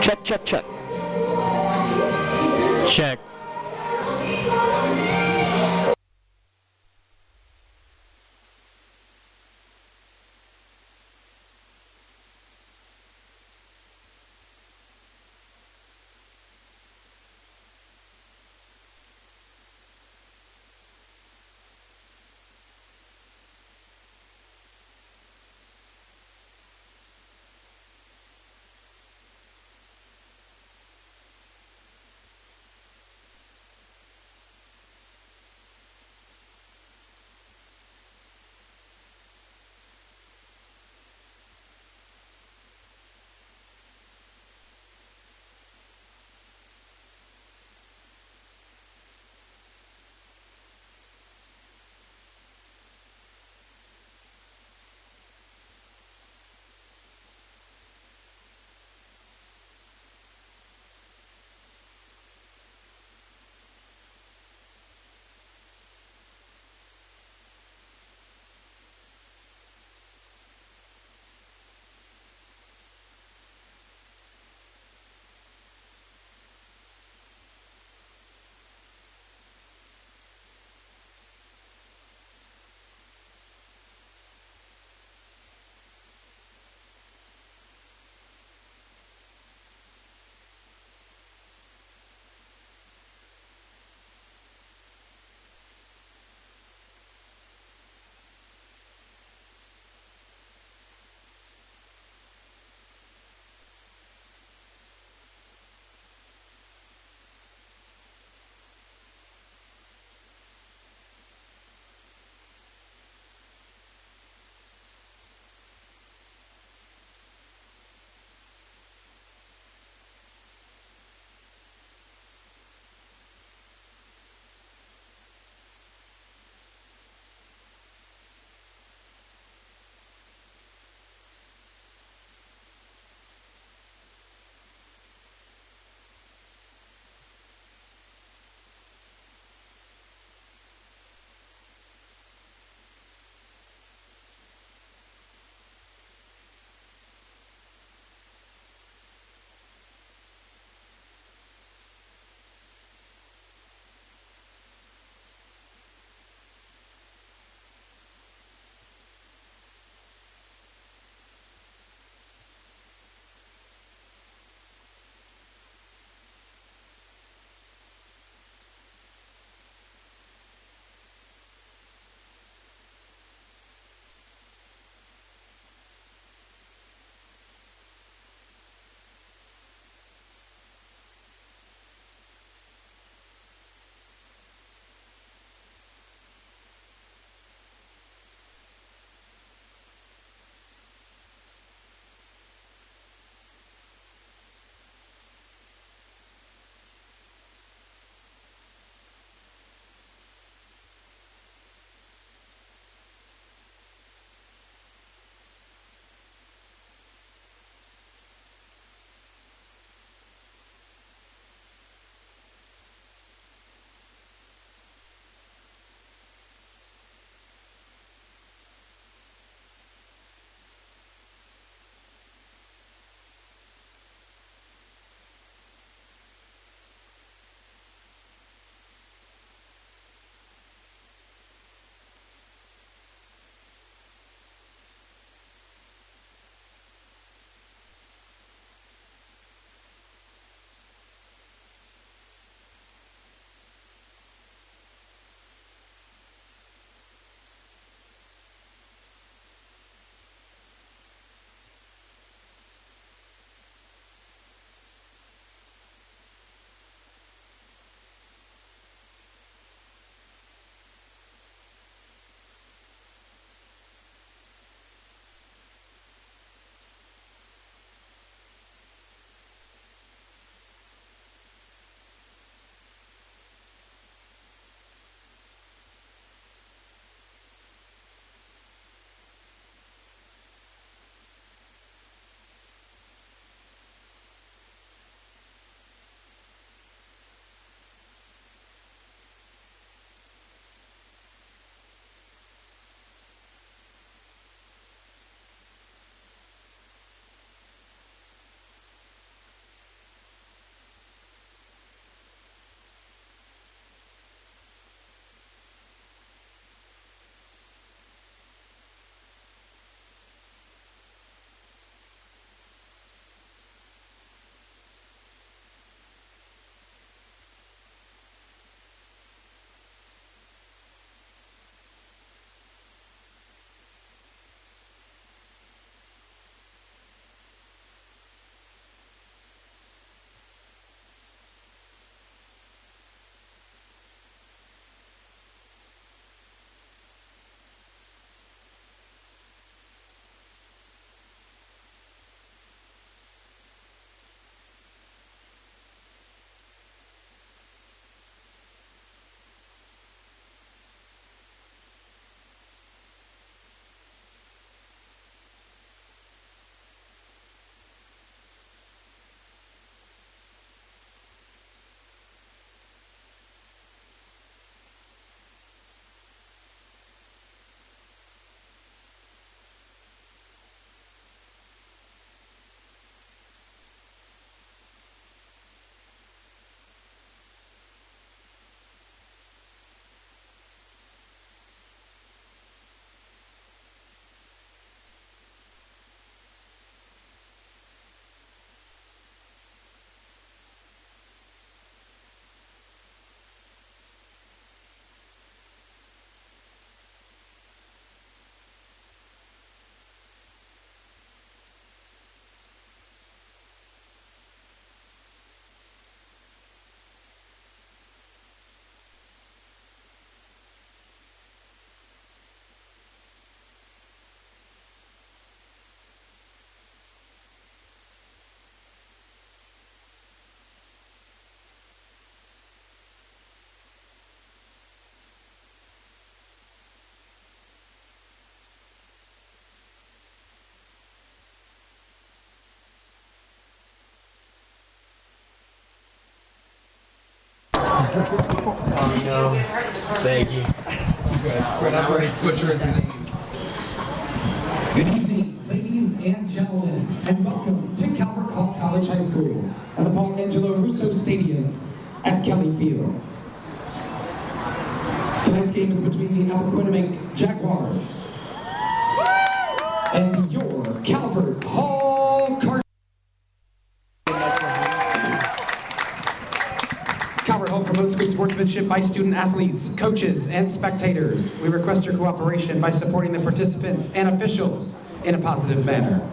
Check, check, check. Check. Oh no. Thank you. Good evening, ladies and gentlemen, and welcome to Calvert Hall College High School at the Paul Angelo Russo Stadium at Kelly Field. Tonight's game is between the Appoquinimink Jaguars and your Calvert Hall Cardinals. Calvert Hall promotes good sportsmanship by student athletes, coaches, and spectators. We request your cooperation by supporting the participants and officials in a positive manner.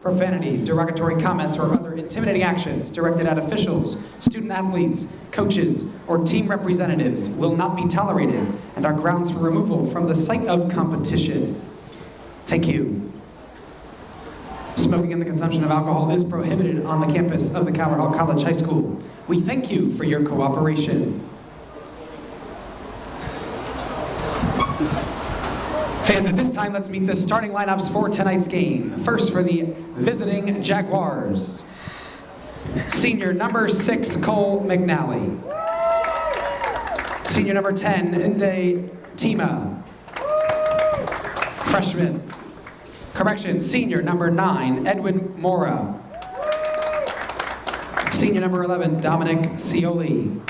Profanity, derogatory comments, or other intimidating actions directed at officials, student athletes, coaches, or team representatives will not be tolerated and are grounds for removal from the site of competition. Thank you. Smoking and the consumption of alcohol is prohibited on the campus of the Calvert Hall College High School. We thank you for your cooperation. Fans, at this time, let's meet the starting lineups for tonight's game. First, for the visiting Jaguars. Senior number 6, Cole McNally. Senior number 10, Nde Tima. Freshman. Correction, senior number 9, Edwin Mora. Senior number 11, Dominic Scioli.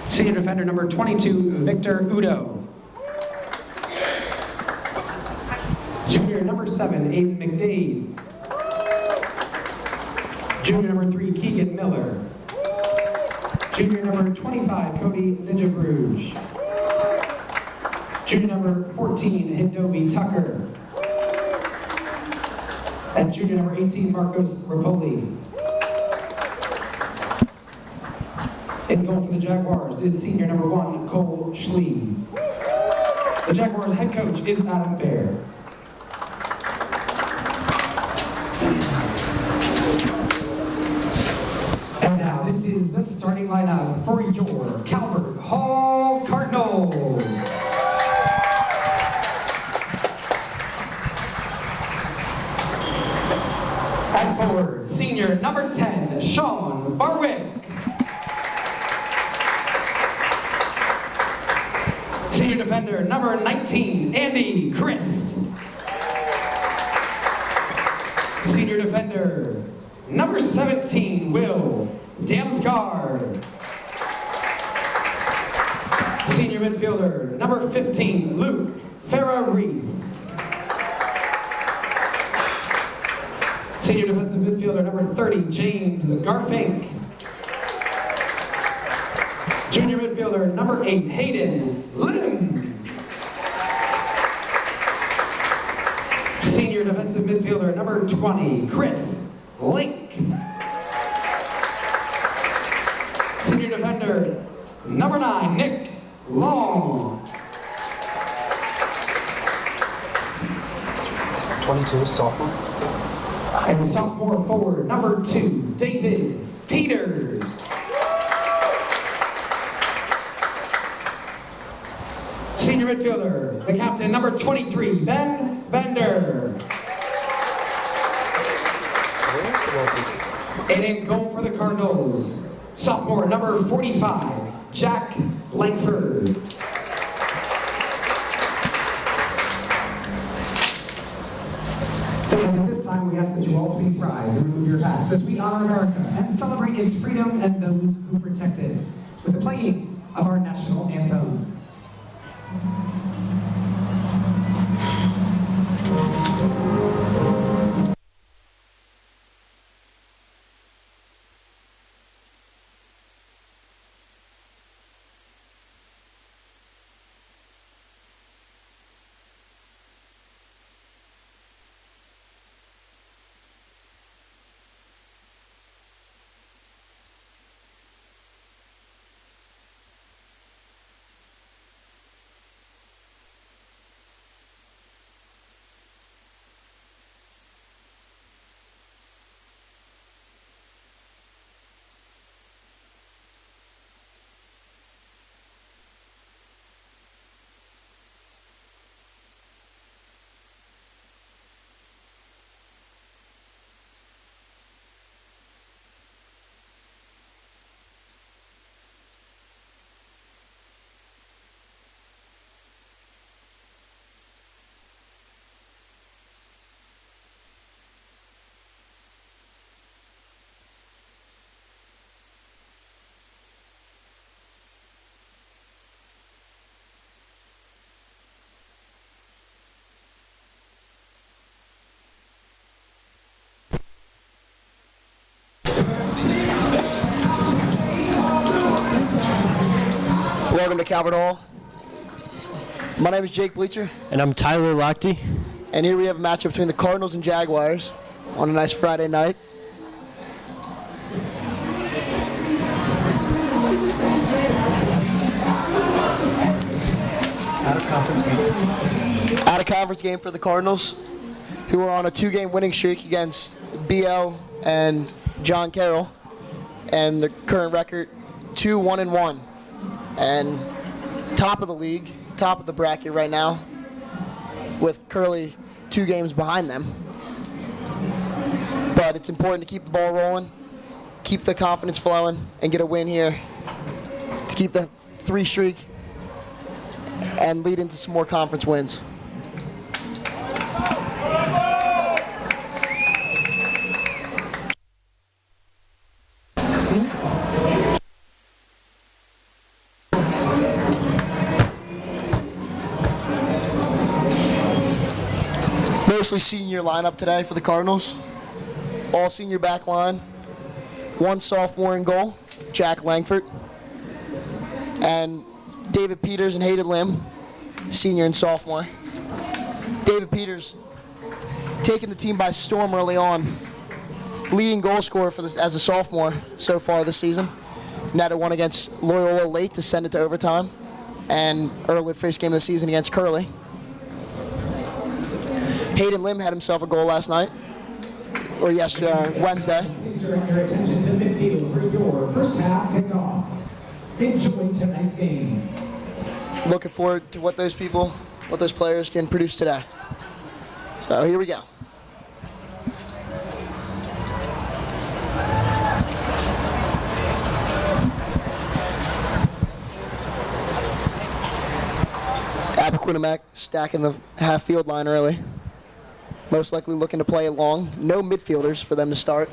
Senior defender number 22, Victor Udo. Junior number 7, Aiden McDade. Junior number 3, Keegan Miller. Junior number 25, Cody Nijabruj. Junior number 14, Hindobi Tucker. And junior number 18, Marcos Rapoli. In goal for the Jaguars is senior number 1, Cole Schlee. The Jaguars head coach is Adam Baer. And now this is the starting lineup for your Calvert Hall Cardinals. At forward, senior number 10, Sean Barwick. Senior defender number 19, Andy Christ. Senior defender number 17, Will Damsgaard. Senior midfielder number 15, Luke Farah-Reese. Senior defensive midfielder number 30, James Garfink. Junior midfielder number 8, Hayden Lim. Senior defensive midfielder number 20, Chris Link. Senior defender number 9, Nick Long. 22, sophomore. And sophomore forward number 2, David Peters. Senior midfielder, the captain, number 23, Ben Bender. And in goal for the Cardinals, sophomore, number 45, Jack Langford. Fans, at this time, we ask that you all please rise and remove your hats as we honor America and celebrate its freedom and those who protect it with the playing of our national anthem. Welcome to Calvert Hall. My name is Jake Bleacher, And I'm Tyler Lochte. and here we have a matchup between the Cardinals and Jaguars on a nice Friday night. Out of conference game. Out of conference game for the Cardinals, who are on a 2-game winning streak against BL and John Carroll, and the current record 2-1-1, and top of the league, top of the bracket right now, with Curly 2 games behind them. But it's important to keep the ball rolling, keep the confidence flowing, and get a win here to keep the 3 streak and lead into some more conference wins. Mostly senior lineup today for the Cardinals. All senior back line. 1 sophomore in goal, Jack Langford. And David Peters and Hayden Lim, senior and sophomore. David Peters taking the team by storm early on. Leading goal scorer as a sophomore so far this season. Netted one against Loyola late to send it to overtime. And early first game of the season against Curly. Hayden Lim had himself a goal last night, or Wednesday. Please direct your attention to midfield for your first half kickoff. Enjoy tonight's game. Looking forward to what those players can produce today. So here we go. Appoquinimink stacking the half field line early. Most likely looking to play it long. No midfielders for them to start.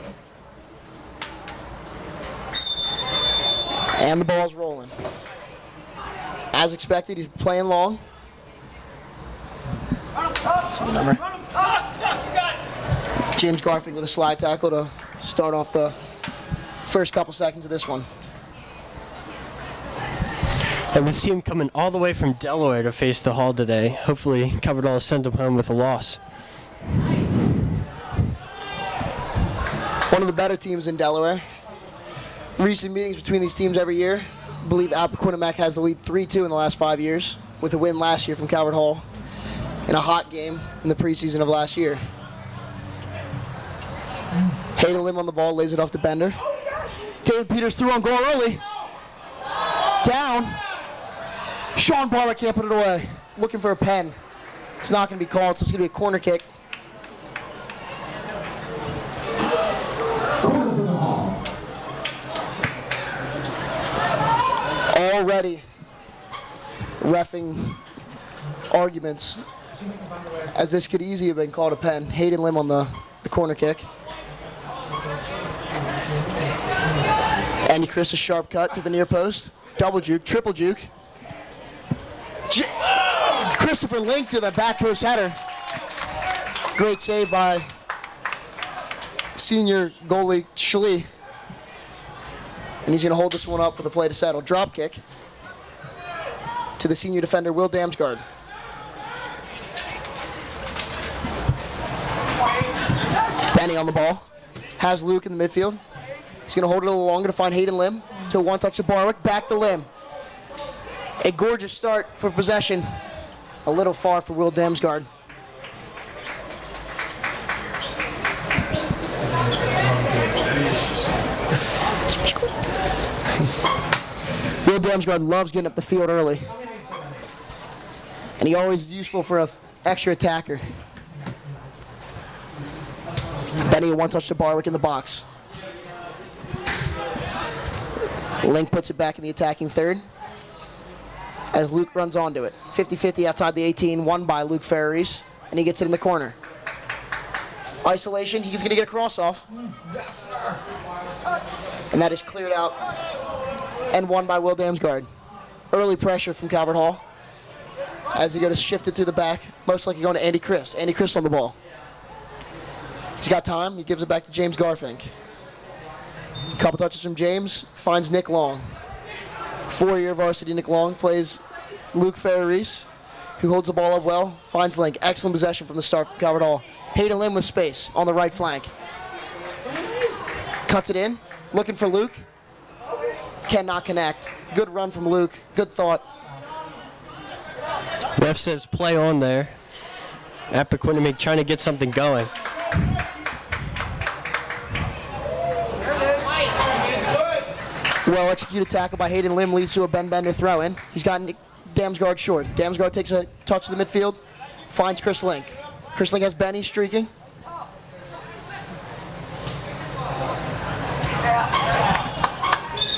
And the ball's rolling. As expected, he's playing long. That's the number. James Garfield with a slide tackle to start off the first couple seconds of this one. And this team coming all the way from Delaware to face the Hall today. Hopefully Calvert Hall sent them home with a loss. One of the better teams in Delaware. Recent meetings between these teams every year. I believe Appoquinimink has the lead 3-2 in the last 5 years, with a win last year from Calvert Hall in a hot game in the preseason of last year. Hayden Lim on the ball, lays it off to Bender. David Peters threw on goal early. Down. Sean Barber can't put it away. Looking for a pen. It's not going to be called, so it's going to be a corner kick. Already reffing arguments, as this could easily have been called a pen. Hayden Lim on the corner kick. Andy Chris, a sharp cut to the near post. Double juke, triple juke. Christopher Link to the back post header. Great save by senior goalie Schlee. And he's going to hold this one up for the play to settle. Drop kick to the senior defender, Will Damsgaard. Benny on the ball. Has Luke in the midfield. He's going to hold it a little longer to find Hayden Lim. To one touch of Barwick. Back to Lim. A gorgeous start for possession. A little far for Will Damsgaard. Will Damsgaard loves getting up the field early. And he always is useful for an extra attacker. Benny, one touch to Barwick in the box. Link puts it back in the attacking third as Luke runs onto it. 50-50 outside the 18, won by Luke Ferraris, and he gets it in the corner. Isolation, he's going to get a cross off. And that is cleared out and won by Will Damsgaard. Early pressure from Calvert Hall as he going to shift it through the back, most likely going to Andy Chris. Andy Chris on the ball. He's got time, he gives it back to James Garfink. Couple touches from James, finds Nick Long. Four-year varsity Nick Long plays Luke Ferris, who holds the ball up well, finds Link. Excellent possession from the start from Calvert Hall. Hayden Lim with space on the right flank. Cuts it in, looking for Luke. Cannot connect. Good run from Luke, good thought. Ref says play on there. Appoquinimink trying to get something going. Well executed tackle by Hayden Lim leads to a Ben Bender throw in. He's got Nick Damsgaard short. Damsgaard takes a touch to the midfield, finds Chris Link. Chris Link has Benny streaking.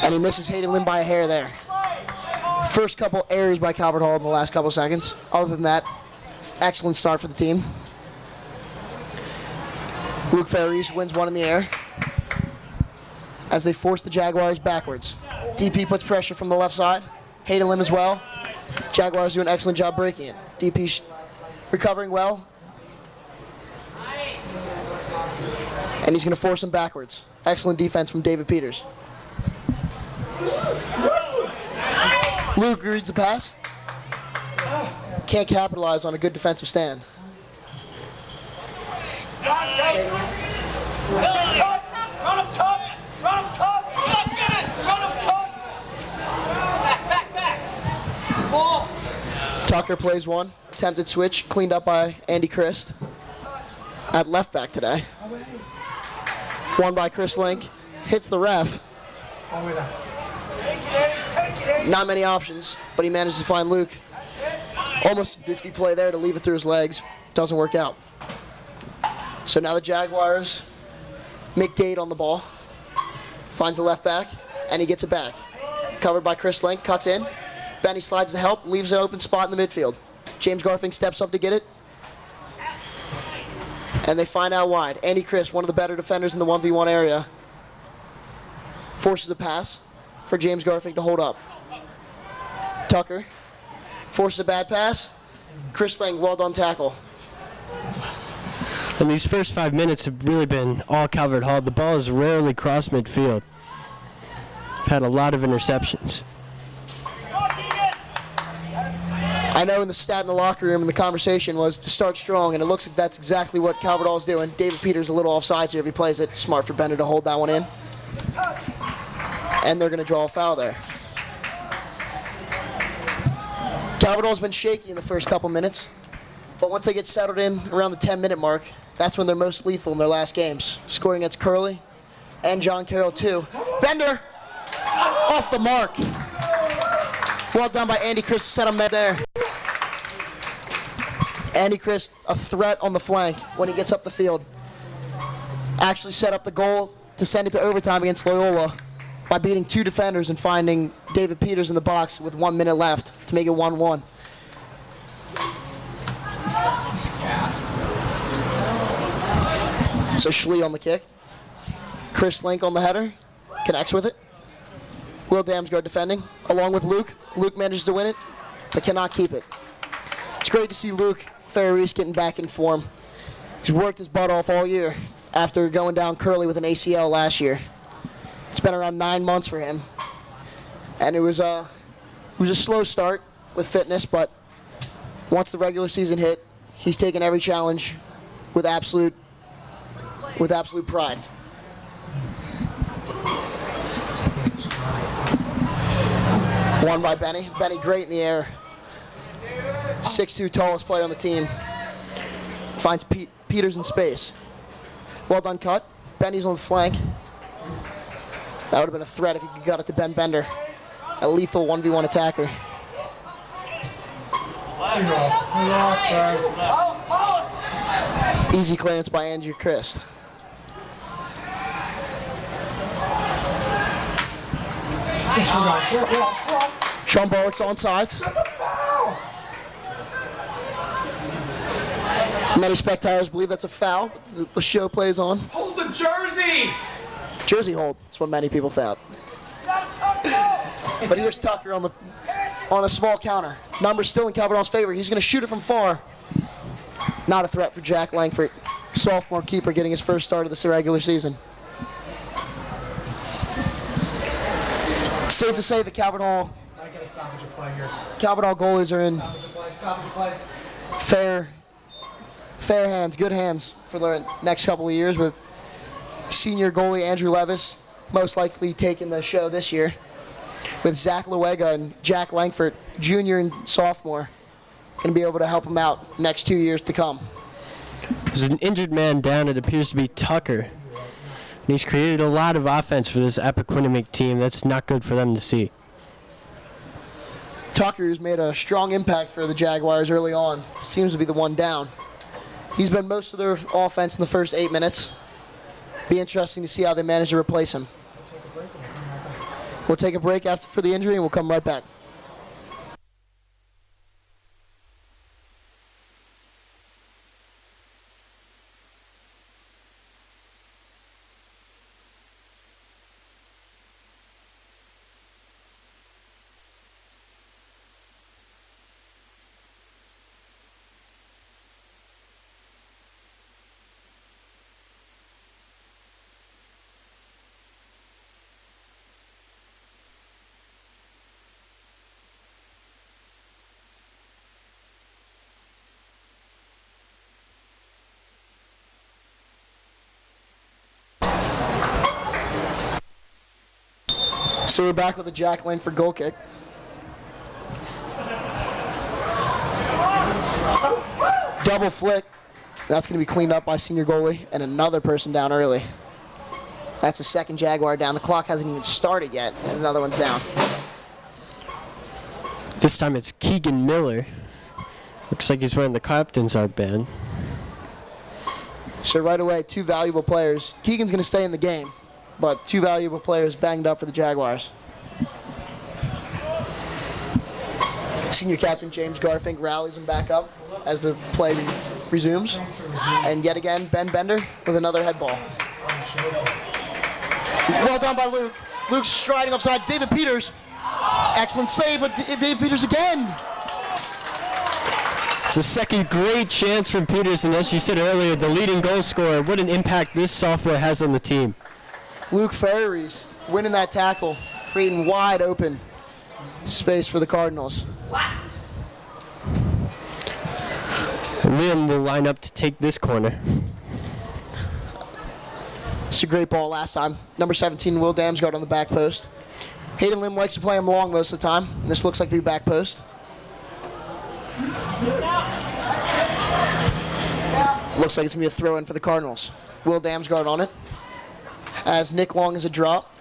And he misses Hayden Lim by a hair there. First couple errors by Calvert Hall in the last couple seconds. Other than that, excellent start for the team. Luke Ferris wins one in the air as they force the Jaguars backwards. DP puts pressure from the left side. Hayden Lim as well. Jaguars do an excellent job breaking it. DP recovering well. And he's going to force him backwards. Excellent defense from David Peters. Luke reads the pass. Can't capitalize on a good defensive stand. Tucker plays one. Attempted switch, cleaned up by Andy Christ. At left back today. One by Chris Link. Hits the ref. Not many options, but he managed to find Luke. Almost a 50 play there to leave it through his legs. Doesn't work out. So now the Jaguars make Dade on the ball. Finds the left back, and he gets it back. Covered by Chris Link, cuts in. Benny slides to help, leaves an open spot in the midfield. James Garfink steps up to get it. And they find out wide. Andy Chris, one of the better defenders in the 1v1 area, forces a pass for James Garfink to hold up. Tucker forces a bad pass. Chris Lang, well done tackle. And these first 5 minutes have really been all Calvert Hall. The ball has rarely crossed midfield. Had a lot of interceptions. I know in the stat in the locker room and the conversation was to start strong, and it looks like that's exactly what Calvert Hall's doing. David Peters a little offsides here if he plays it. Smart for Bender to hold that one in. And they're going to draw a foul there. Calvert Hall's been shaky in the first couple minutes, but once they get settled in around the 10-minute mark, that's when they're most lethal in their last games. Scoring against Curley and John Carroll too. Bender off the mark. Well done by Andy Chris to set him there. Andy Chris, a threat on the flank when he gets up the field. Actually set up the goal to send it to overtime against Loyola by beating two defenders and finding David Peters in the box with 1 minute left to make it 1-1. So Schlee on the kick. Chris Link on the header. Connects with it. Will Damsgaard defending, along with Luke. Luke manages to win it, but cannot keep it. It's great to see Luke Ferris getting back in form. He's worked his butt off all year after going down Curley with an ACL last year. It's been around 9 months for him. And it was a slow start with fitness, but once the regular season hit, he's taken every challenge with absolute pride. Won by Benny. Benny great in the air. 6'2", tallest player on the team. Finds Peters in space. Well done cut. Benny's on the flank. That would have been a threat if he got it to Ben Bender. A lethal 1v1 attacker. Easy clearance by Andrew Christ. Sean Barwick's on sides. Many spectators believe that's a foul. The show plays on. Hold the jersey! Jersey hold. That's what many people thought. But here's Tucker on a small counter. Numbers still in Calvert Hall's favor. He's going to shoot it from far. Not a threat for Jack Langford. Sophomore keeper getting his first start of this regular season. It's safe to say that Calvert Hall stoppage of play here. Calvert goalies are in Stoppage of play. fair hands, good hands for the next couple of years with senior goalie Andrew Levis most likely taking the show this year, with Zach Luega and Jack Langford, junior and sophomore, going to be able to help him out next 2 years to come. There's an injured man down. It appears to be Tucker. And he's created a lot of offense for this Appoquinimink team. That's not good for them to see. Tucker's made a strong impact for the Jaguars early on. Seems to be the one down. He's been most of their offense in the first 8 minutes. Be interesting to see how they manage to replace him. We'll take a break for the injury and we'll come right back. So we're back with a Jack Langford goal kick. Double flick. That's going to be cleaned up by senior goalie and another person down early. That's the second Jaguar down. The clock hasn't even started yet, and another one's down. This time it's Keegan Miller. Looks like he's wearing the captain's armband. So right away, two valuable players. Keegan's going to stay in the game, but two valuable players banged up for the Jaguars. Senior captain James Garfink rallies him back up as the play resumes. And yet again, Ben Bender with another head ball. Well done by Luke. Luke's striding offsides. David Peters. Excellent save with David Peters again. It's a second great chance from Peters, and as you said earlier, the leading goal scorer. What an impact this sophomore has on the team. Luke Ferries winning that tackle, creating wide open space for the Cardinals. Liam will line up to take this corner. It's a great ball last time. Number 17, Will Damsgaard on the back post. Hayden Lim likes to play him long most of the time, and this looks like to be back post. Looks like it's going to be a throw-in for the Cardinals. Will Damsgaard on it. As Nick Long is a drop.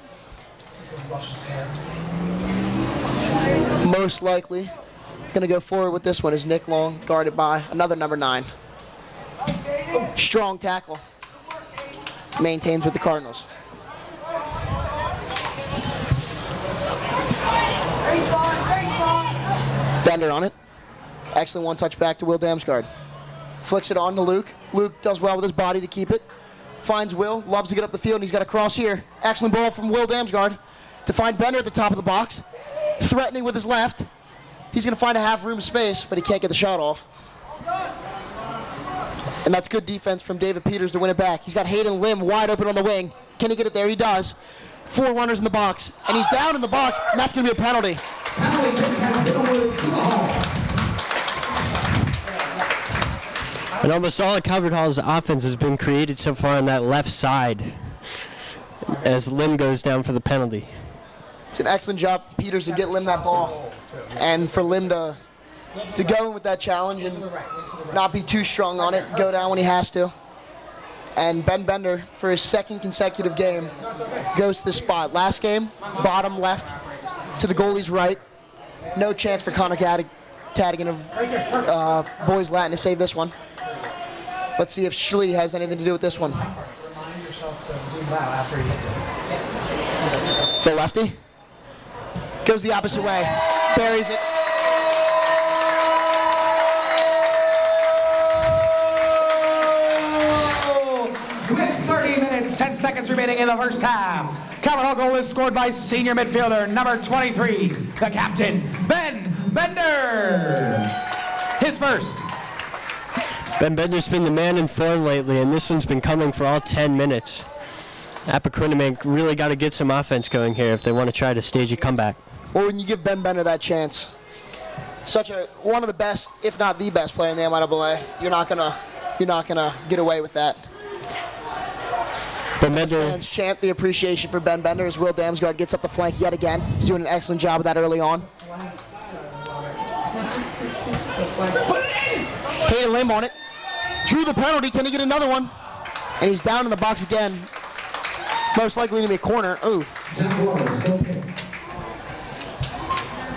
Most likely going to go forward with this one is Nick Long, guarded by another number 9. Strong tackle. Maintains with the Cardinals. Bender on it. Excellent one-touch back to Will Damsgaard. Flicks it on to Luke. Luke does well with his body to keep it. Finds Will, loves to get up the field, and he's got a cross here. Excellent ball from Will Damsgaard to find Bender at the top of the box. Threatening with his left. He's going to find a half room of space, but he can't get the shot off. And that's good defense from David Peters to win it back. He's got Hayden Lim wide open on the wing. Can he get it there? He does. 4 runners in the box, and he's down in the box, and that's going to be a penalty. And almost all of Calvert Hall's offense has been created so far on that left side as Lim goes down for the penalty. It's an excellent job, Peters, to get Lim that ball, and for Lim to go in with that challenge and not be too strong on it, go down when he has to. And Ben Bender, for his second consecutive game, goes to the spot. Last game, bottom left to the goalie's right. No chance for Connor Tadigan of Boys Latin to save this one. Let's see if Schlee has anything to do with this one. The lefty goes the opposite way, buries it. With 30 minutes, 10 seconds remaining in the first half, Calvert Hall goal is scored by senior midfielder number 23, the captain, Ben Bender. His first. Ben Bender's been the man in form lately, and this one's been coming for all 10 minutes. Appoquinimink really got to get some offense going here if they want to try to stage a comeback. Well, when you give Ben Bender that chance, one of the best, if not the best player in the MIAA, you're not gonna get away with that. Ben Bender. Fans chant the appreciation for Ben Bender as Will Damsgaard gets up the flank yet again. He's doing an excellent job of that early on. Hayden Lim on it. Drew the penalty. Can he get another one? And he's down in the box again. Most likely to be a corner. Ooh.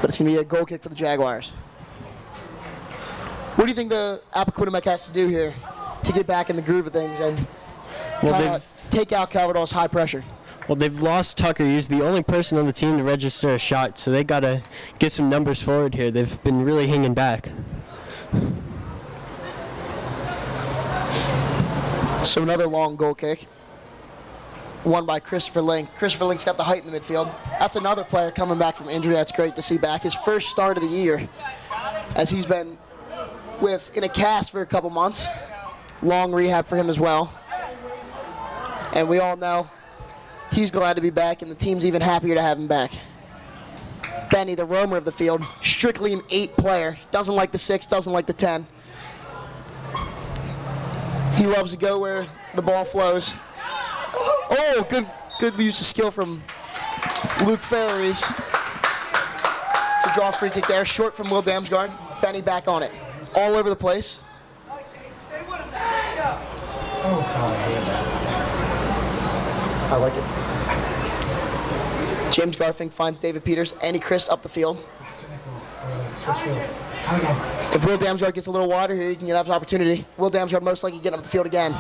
But it's going to be a goal kick for the Jaguars. What do you think the Appoquinimink has to do here to get back in the groove of things and take out Calverdall's high pressure? Well, they've lost Tucker. He's the only person on the team to register a shot, so they got to get some numbers forward here. They've been really hanging back. So another long goal kick. Won by Christopher Link. Christopher Link's got the height in the midfield. That's another player coming back from injury. That's great to see back. His first start of the year, as he's been in a cast for a couple months. Long rehab for him as well. And we all know he's glad to be back, and the team's even happier to have him back. Benny, the roamer of the field, strictly an 8 player. Doesn't like the 6, doesn't like the 10. He loves to go where the ball flows. Oh, good use of skill from Luke Ferries to draw a free kick there. Short from Will Damsgaard. Benny back on it. All over the place. I like it. James Garfink finds David Peters and Chris up the field. If Will Damsgaard gets a little wider here, he can have his opportunity. Will Damsgaard most likely getting up the field again.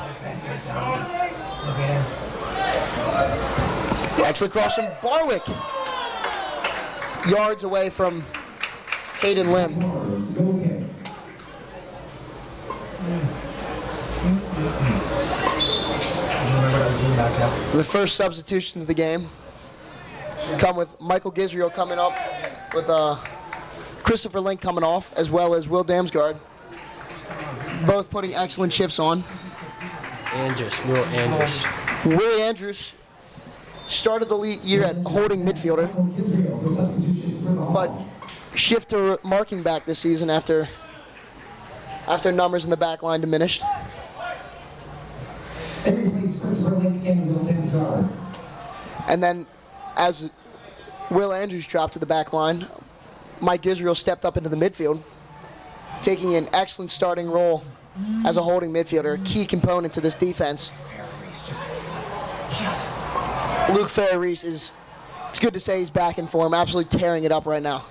Excellent cross from Barwick. Yards away from Hayden Lim. The first substitutions of the game come with Michael Gisriel coming up with Christopher Link coming off, as well as Will Damsgaard. Both putting excellent shifts on. Will Andrews. Willie Andrews started the year at holding midfielder, but shift to marking back this season after numbers in the back line diminished. And then as Will Andrews dropped to the back line, Mike Israel stepped up into the midfield, taking an excellent starting role as a holding midfielder, a key component to this defense. Luke Ferris it's good to say he's back in form, absolutely tearing it up right now.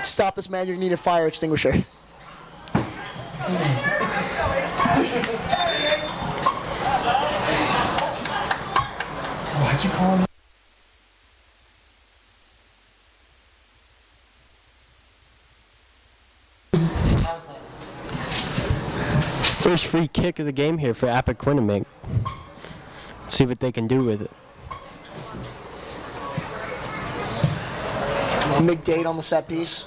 To stop this man, you're going to need a fire extinguisher. Why'd you call him? First free kick of the game here for Appoquinimink. See what they can do with it. McDade on the set piece.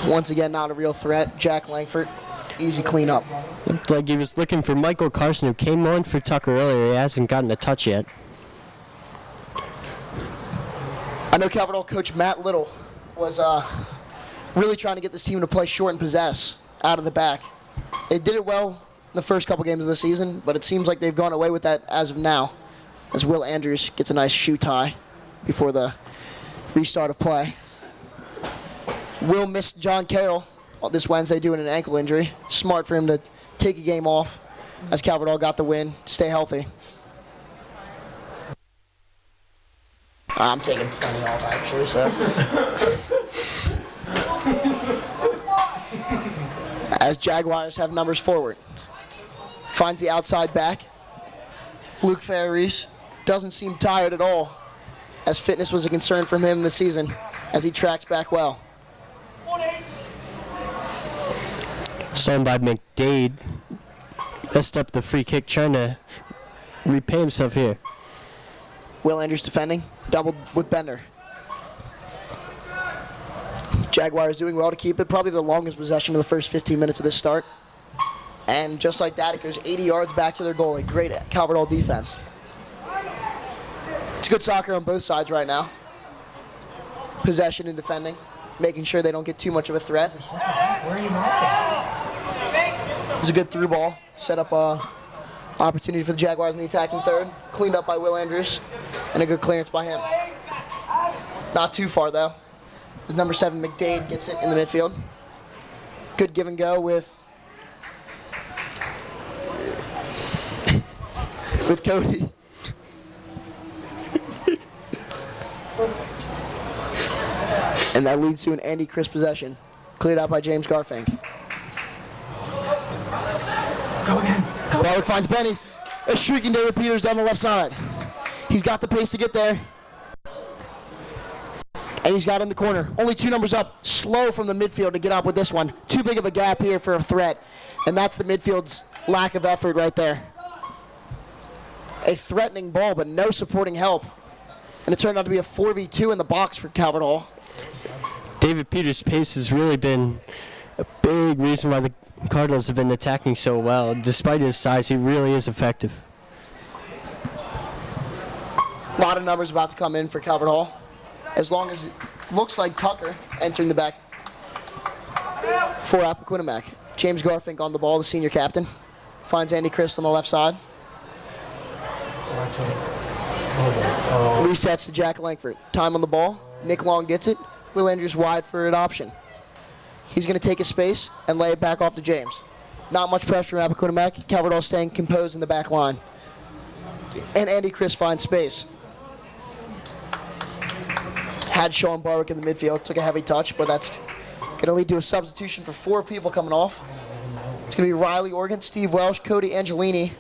Once again, not a real threat. Jack Langford, easy cleanup. Looked like he was looking for Michael Carson, who came on for Tucker earlier. He hasn't gotten a touch yet. I know Calverdall coach Matt Little was really trying to get this team to play short and possess out of the back. They did it well in the first couple games of the season, but it seems like they've gone away with that as of now, as Will Andrews gets a nice shoe tie before the restart of play. Will missed John Carroll this Wednesday due to an ankle injury. Smart for him to take a game off as Calverdall got the win to stay healthy. I'm taking plenty off, actually, so. As Jaguars have numbers forward. Finds the outside back. Luke Ferris doesn't seem tired at all, as fitness was a concern from him this season, as he tracks back well. Signed by McDade. Messed up the free kick, trying to repay himself here. Will Andrews defending, doubled with Bender. Jaguars doing well to keep it, probably the longest possession of the first 15 minutes of this start. And just like that, it goes 80 yards back to their goal. A great Calverdall defense. It's good soccer on both sides right now. possession and defending, making sure they don't get too much of a threat. Where are you marking? It's a good through ball. Set up a opportunity for the Jaguars in the attacking third. Cleaned up by Will Andrews, and a good clearance by him. Not too far though. His number 7 McDade gets it in the midfield. Good give and go with Cody. And that leads to an Andy Chris possession. Cleared out by James Garfink. Go again. Barwick finds Benny. A streaking David Peters down the left side. He's got the pace to get there. And he's got in the corner. Only 2 numbers up. Slow from the midfield to get up with this one. Too big of a gap here for a threat. And that's the midfield's lack of effort right there. A threatening ball, but no supporting help. And it turned out to be a 4v2 in the box for Calvert Hall. David Peters' pace has really been a big reason why the Cardinals have been attacking so well. Despite his size, he really is effective. A lot of numbers about to come in for Calvert Hall. As long as it looks like Tucker entering the back for Appoquinimink. James Garfink on the ball, the senior captain. Finds Andy Christ on the left side. Resets to Jack Langford. Time on the ball. Nick Long gets it. Will Andrews wide for an option. He's going to take his space and lay it back off to James. Not much pressure from Appoquinimink. Calvert Hall staying composed in the back line. And Andy Chris finds space. Had Sean Barwick in the midfield. Took a heavy touch, but that's going to lead to a substitution for 4 people coming off. It's going to be Riley Organ, Steve Welsh, Cody Angelini,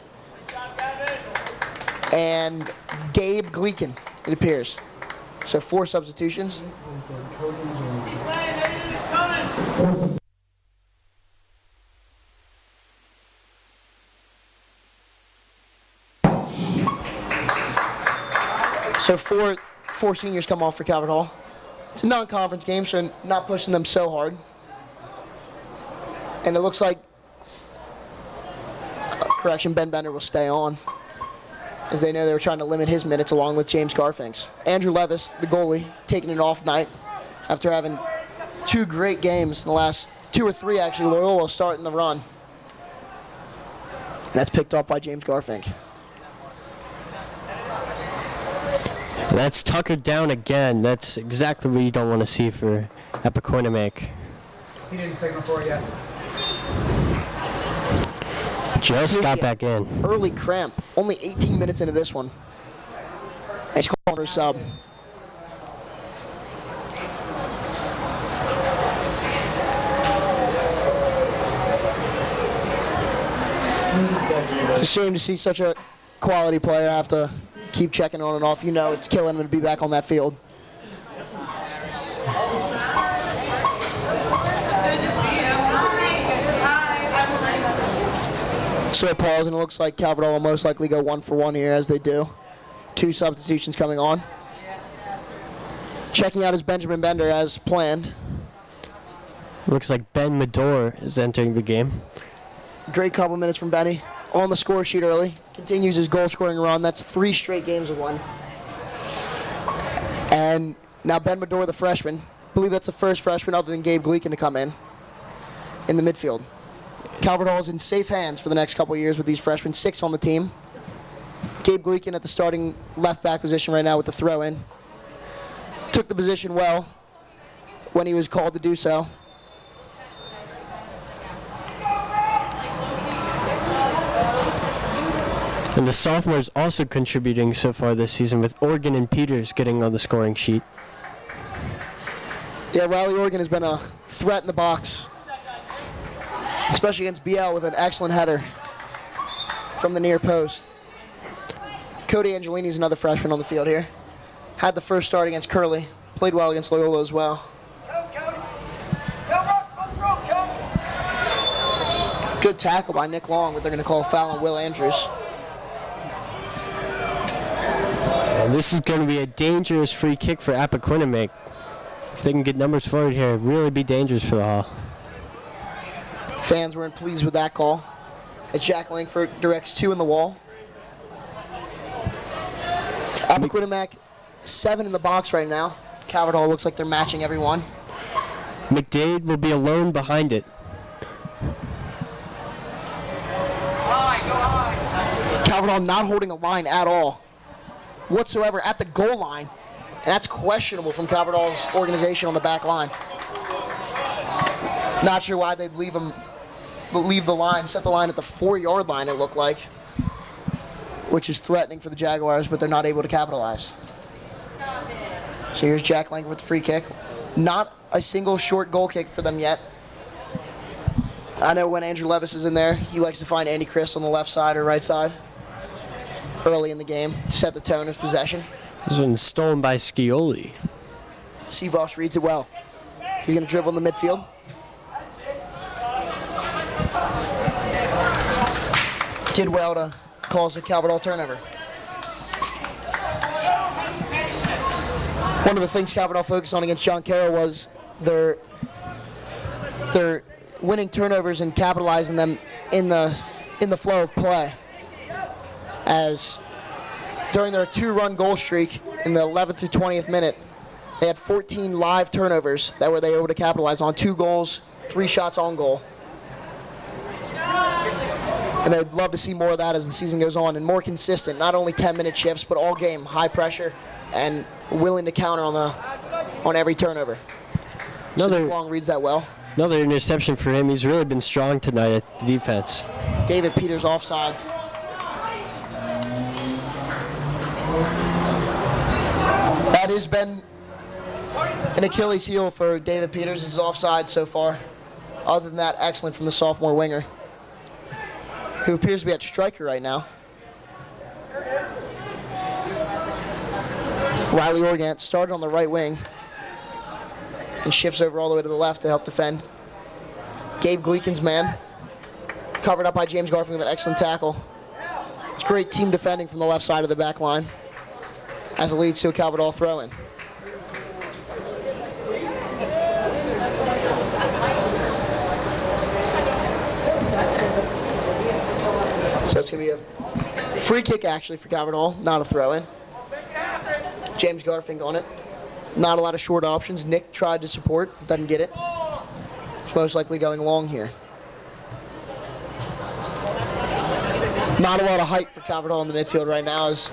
and Gabe Gleekin, it appears. So 4 substitutions. So four seniors come off for Calvert Hall. It's a non-conference game, so not pushing them so hard. And it looks like, correction, Ben Bender will stay on, as they know they were trying to limit his minutes along with James Garfink's. Andrew Levis, the goalie, taking an off night after having 2 great games in the last 2 or 3, actually. Loyola starting the run. That's picked up by James Garfink. That's Tucker down again. That's exactly what you don't want to see for Appoquinimink. He didn't signal for it yet. Just got back in. Early cramp. Only 18 minutes into this one. He's calling her sub. It's a shame to see such a quality player have to keep checking on and off. You know it's killing him to be back on that field. So a pause, and it looks like Calvert Hall will most likely go 1 for 1 here, as they do. 2 substitutions coming on. Checking out is Benjamin Bender as planned. Looks like Ben Medor is entering the game. Great couple minutes from Benny. On the score sheet early. Continues his goal scoring run. That's 3 straight games of 1. And now Ben Medor, the freshman. I believe that's the first freshman other than Gabe Gleekin to come in the midfield. Calvert Hall is in safe hands for the next couple of years with these freshmen. 6 on the team. Gabe Gleekin at the starting left back position right now with the throw in. Took the position well when he was called to do so. And the sophomores also contributing so far this season, with Organ and Peters getting on the scoring sheet. Yeah, Riley Organ has been a threat in the box, especially against BL with an excellent header from the near post. Cody Angelini is another freshman on the field here. Had the first start against Curley. Played well against Loyola as well. Good tackle by Nick Long, but they're going to call a foul on Will Andrews. And this is going to be a dangerous free kick for Appoquinimink. If they can get numbers forward here, it'd really be dangerous for the Hall. Fans weren't pleased with that call, as Jack Langford directs 2 in the wall. Appoquinimink 7 in the box right now. Caverdall looks like they're matching everyone. McDade will be alone behind it. Caverdall not holding a line at all whatsoever at the goal line. And that's questionable from Caverdall's organization on the back line. Not sure why they'd leave the line, set the line at the 4-yard line, it looked like, which is threatening for the Jaguars, but they're not able to capitalize. So here's Jack Langford with the free kick. Not a single short goal kick for them yet. I know when Andrew Levis is in there, he likes to find Andy Chris on the left side or right side early in the game to set the tone of possession. This one's stolen by Scioli. Seavoss reads it well. He's going to dribble in the midfield. Did well to cause a Caverdall turnover. One of the things Caverdall focused on against John Carroll was their winning turnovers and capitalizing them in the flow of play. As during their 2-run goal streak in the 11th through 20th minute, they had 14 live turnovers that were they able to capitalize on, 2 goals, 3 shots on goal. And they'd love to see more of that as the season goes on and more consistent, not only 10-minute shifts, but all game, high pressure, and willing to counter on every turnover. Another Long reads that well. Another interception for him. He's really been strong tonight at the defense. David Peters offsides. That has been an Achilles heel for David Peters, is offside so far. Other than that, excellent from the sophomore winger, who appears to be at striker right now. Riley Organt started on the right wing and shifts over all the way to the left to help defend. Gabe Gleekin's man, covered up by James Garfield with an excellent tackle. It's great team defending from the left side of the back line as it leads to a Caverdall throw-in. So it's going to be a free kick actually for Caverdall, not a throw-in. James Garfink on it. Not a lot of short options. Nick tried to support, doesn't get it. It's most likely going long here. Not a lot of height for Caverdall in the midfield right now as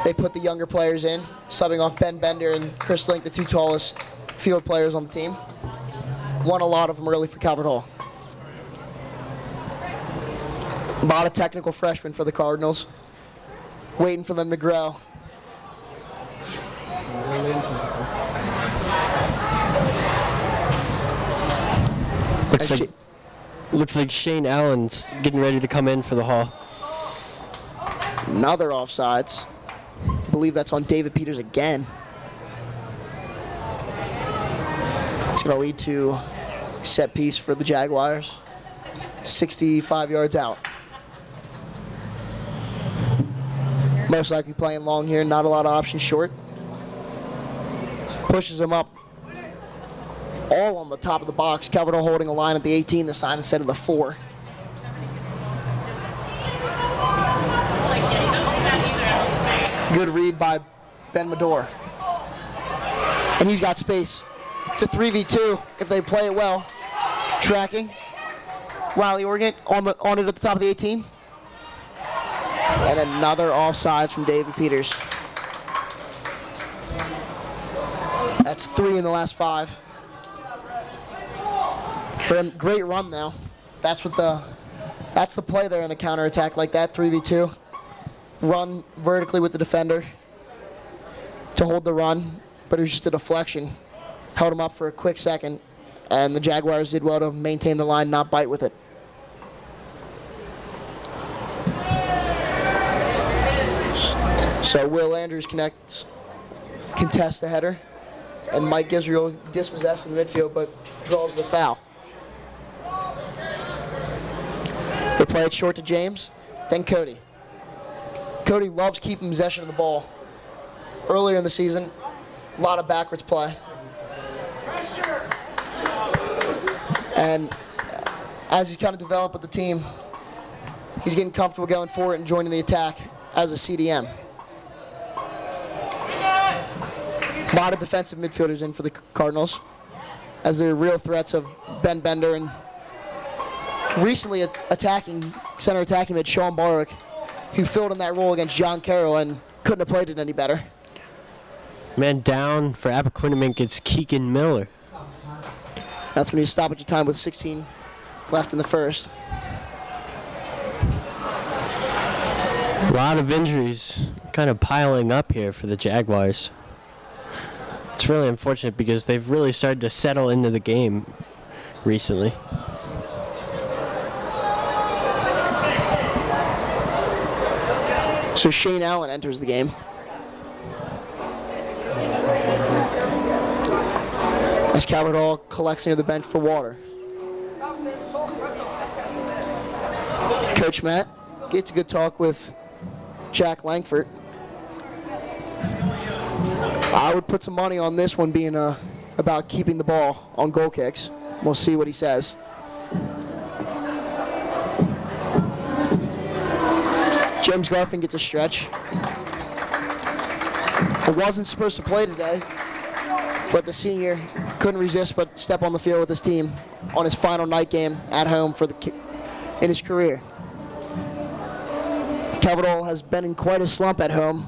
they put the younger players in, subbing off Ben Bender and Chris Link, the 2 tallest field players on the team. Won a lot of them early for Caverdall. A lot of technical freshmen for the Cardinals, waiting for them to grow. Looks like Shane Allen's getting ready to come in for the haul. Another offsides. I believe that's on David Peters again. It's going to lead to set piece for the Jaguars. 65 yards out. Most likely playing long here, not a lot of options short. Pushes him up all on the top of the box. Caverdall holding a line at the 18 this time instead of the 4. Good read by Ben Medor. And he's got space. It's a 3v2 if they play it well. Tracking. Riley Organt on it at the top of the 18. And another offsides from David Peters. That's 3 in the last 5. Great run now. That's the play there in a counterattack like that, 3v2. Run vertically with the defender to hold the run, but it was just a deflection. Held him up for a quick second, and the Jaguars did well to maintain the line, not bite with it. So Will Andrews contests the header, and Mike Israel dispossessed in the midfield, but draws the foul. They play it short to James, then Cody. Cody loves keeping possession of the ball. Earlier in the season, a lot of backwards play. And as he's kind of developed with the team, he's getting comfortable going forward and joining the attack as a CDM. A lot of defensive midfielders in for the Cardinals, as they're real threats of Ben Bender and recently center attacking mid Sean Barwick, who filled in that role against John Carroll and couldn't have played it any better. Man down for Appoquinimink, it's Keegan Miller. That's going to be a stoppage of time with 16 left in the first. A lot of injuries kind of piling up here for the Jaguars. It's really unfortunate because they've really started to settle into the game recently. So Shane Allen enters the game. As Calvert Hall collects near the bench for water. Coach Matt gets a good talk with Jack Langford. I would put some money on this one being about keeping the ball on goal kicks. We'll see what he says. James Garfin gets a stretch. He wasn't supposed to play today, but the senior couldn't resist but step on the field with his team on his final night game at home in his career. Calvert Hall has been in quite a slump at home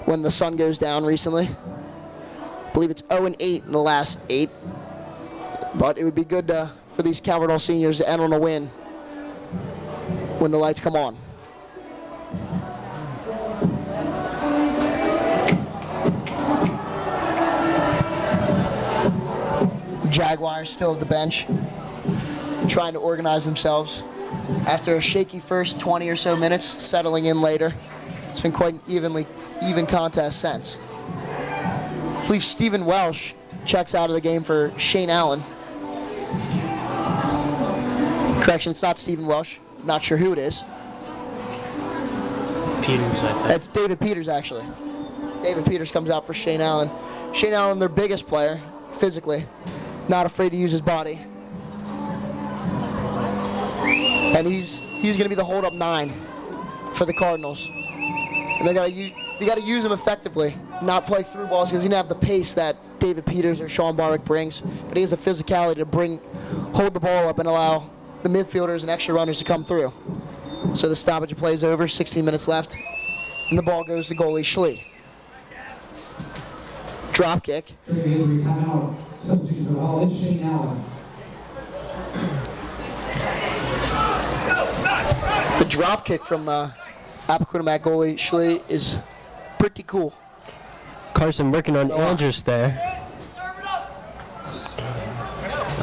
when the sun goes down recently. I believe it's 0-8 in the last 8. But it would be good for these Calvert Hall seniors to end on a win when the lights come on. Jaguars still at the bench, trying to organize themselves. After a shaky first 20 or so minutes, settling in later. It's been quite an even contest since. I believe Stephen Welsh checks out of the game for Shane Allen. Correction, it's not Stephen Welsh. Not sure who it is. Peters, I think. That's David Peters, actually. David Peters comes out for Shane Allen. Shane Allen, their biggest player, physically. Not afraid to use his body. And he's going to be the hold-up 9 for the Cardinals. And they got to use him effectively, not play through balls because he doesn't have the pace that David Peters or Sean Barwick brings, but he has the physicality to hold the ball up and allow the midfielders and extra runners to come through. So the stoppage of play is over, 16 minutes left, and the ball goes to goalie Schlee. Drop kick. Timeout. Substitution for the ball is Shane Allen. The drop kick from Appoquinimink goalie Schlee is pretty cool. Carson working on Andrews there.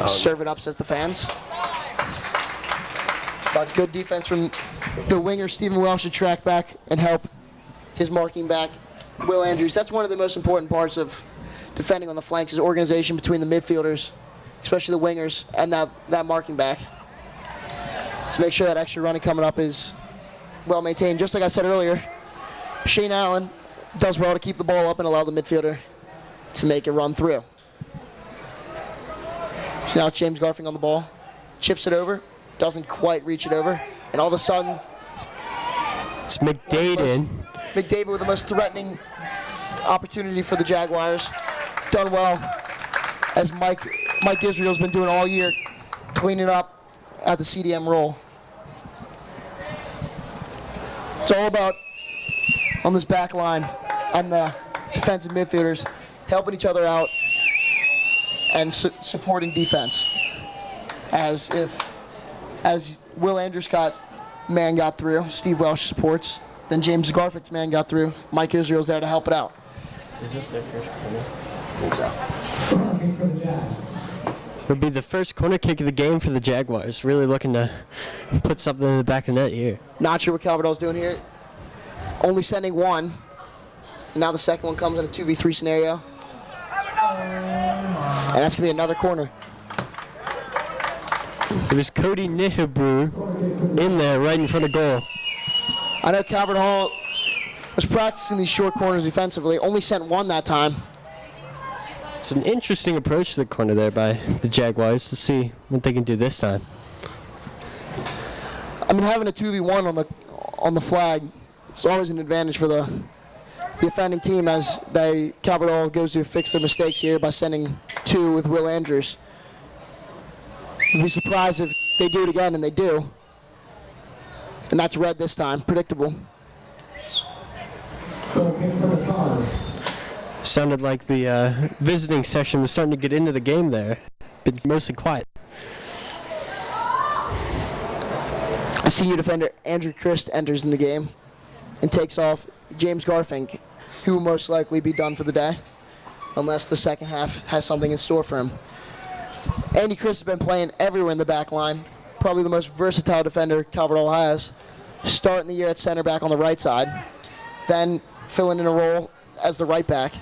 Serve it up, says the fans. But good defense from the winger, Stephen Welsh, to track back and help his marking back, Will Andrews. That's one of the most important parts of defending on the flanks is organization between the midfielders, especially the wingers, and that marking back. To make sure that extra running coming up is well maintained. Just like I said earlier, Shane Allen does well to keep the ball up and allow the midfielder to make a run through. So now it's James Garfin on the ball, chips it over, doesn't quite reach it over, and all of a sudden, It's McDaden. McDavid with the most threatening opportunity for the Jaguars. Done well, as Mike Israel's been doing all year, cleaning up at the CDM role. It's all about, on this back line, and the defensive midfielders helping each other out and supporting defense. As Will Andrews man got through, Steve Welsh supports, then James Garfin's man got through, Mike Israel's there to help it out. Is this their first corner? I think so. Looking for the Jags. It'll be the first corner kick of the game for the Jaguars. Really looking to put something in the back of the net here. Not sure what Calvert Hall's doing here. Only sending one. Now the second one comes in a 2v3 scenario. And that's going to be another corner. It was Cody Nihibru in there right in front of goal. I know Calvert Hall was practicing these short corners defensively. Only sent one that time. It's an interesting approach to the corner there by the Jaguars to see what they can do this time. I mean, having a 2v1 on the flag is always an advantage for the the offending team as Calvert Hall goes to fix their mistakes here by sending 2 with Will Andrews. I'd be surprised if they do it again, and they do. And that's red this time, predictable. Sounded like the visiting session was starting to get into the game there. Been mostly quiet. Senior defender Andrew Christ enters in the game and takes off James Garfink, who will most likely be done for the day, unless the second half has something in store for him. Andy Christ has been playing everywhere in the back line, probably the most versatile defender Calvert Hall has, starting the year at center back on the right side, then filling in a role as the right back.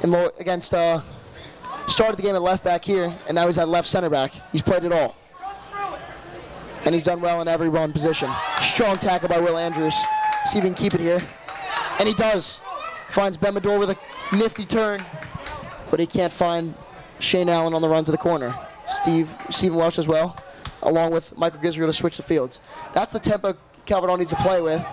And started the game at left back here, and now he's at left center back. He's played it all. And he's done well in every one position. Strong tackle by Will Andrews. See if he can keep it here. And he does. Finds Ben Medor with a nifty turn, but he can't find Shane Allen on the run to the corner. Stephen Welsh as well, along with Michael Gisriel to switch the fields. That's the tempo Calvert Hall needs to play with.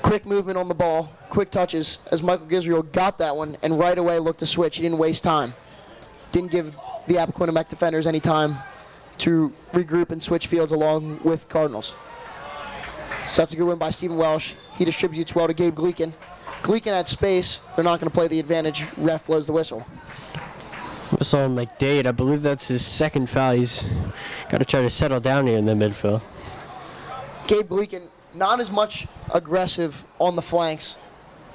Quick movement on the ball, quick touches, as Michael Gisriel got that one and right away looked to switch. He didn't waste time. Didn't give the Appoquinimink defenders any time to regroup and switch fields along with Cardinals. So that's a good win by Stephen Welsh. He distributes well to Gabe Gleekin. Gleekin had space. They're not going to play the advantage. Ref blows the whistle. Whistle on McDade. I believe that's his second foul. He's got to try to settle down here in the midfield. Gabe Gleekin, not as much aggressive on the flanks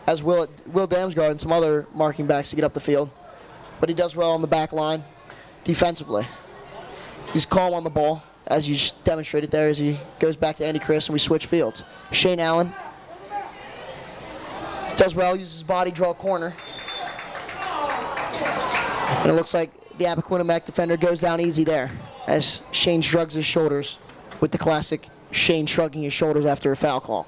as Will Damsgaard and some other marking backs to get up the field. But he does well on the back line defensively. He's calm on the ball, as you just demonstrated there, as he goes back to Andy Christ and we switch fields. Shane Allen does well, uses his body, draw a corner. And it looks like the Appoquinimink defender goes down easy there, as Shane shrugs his shoulders with the classic Shane shrugging his shoulders after a foul call.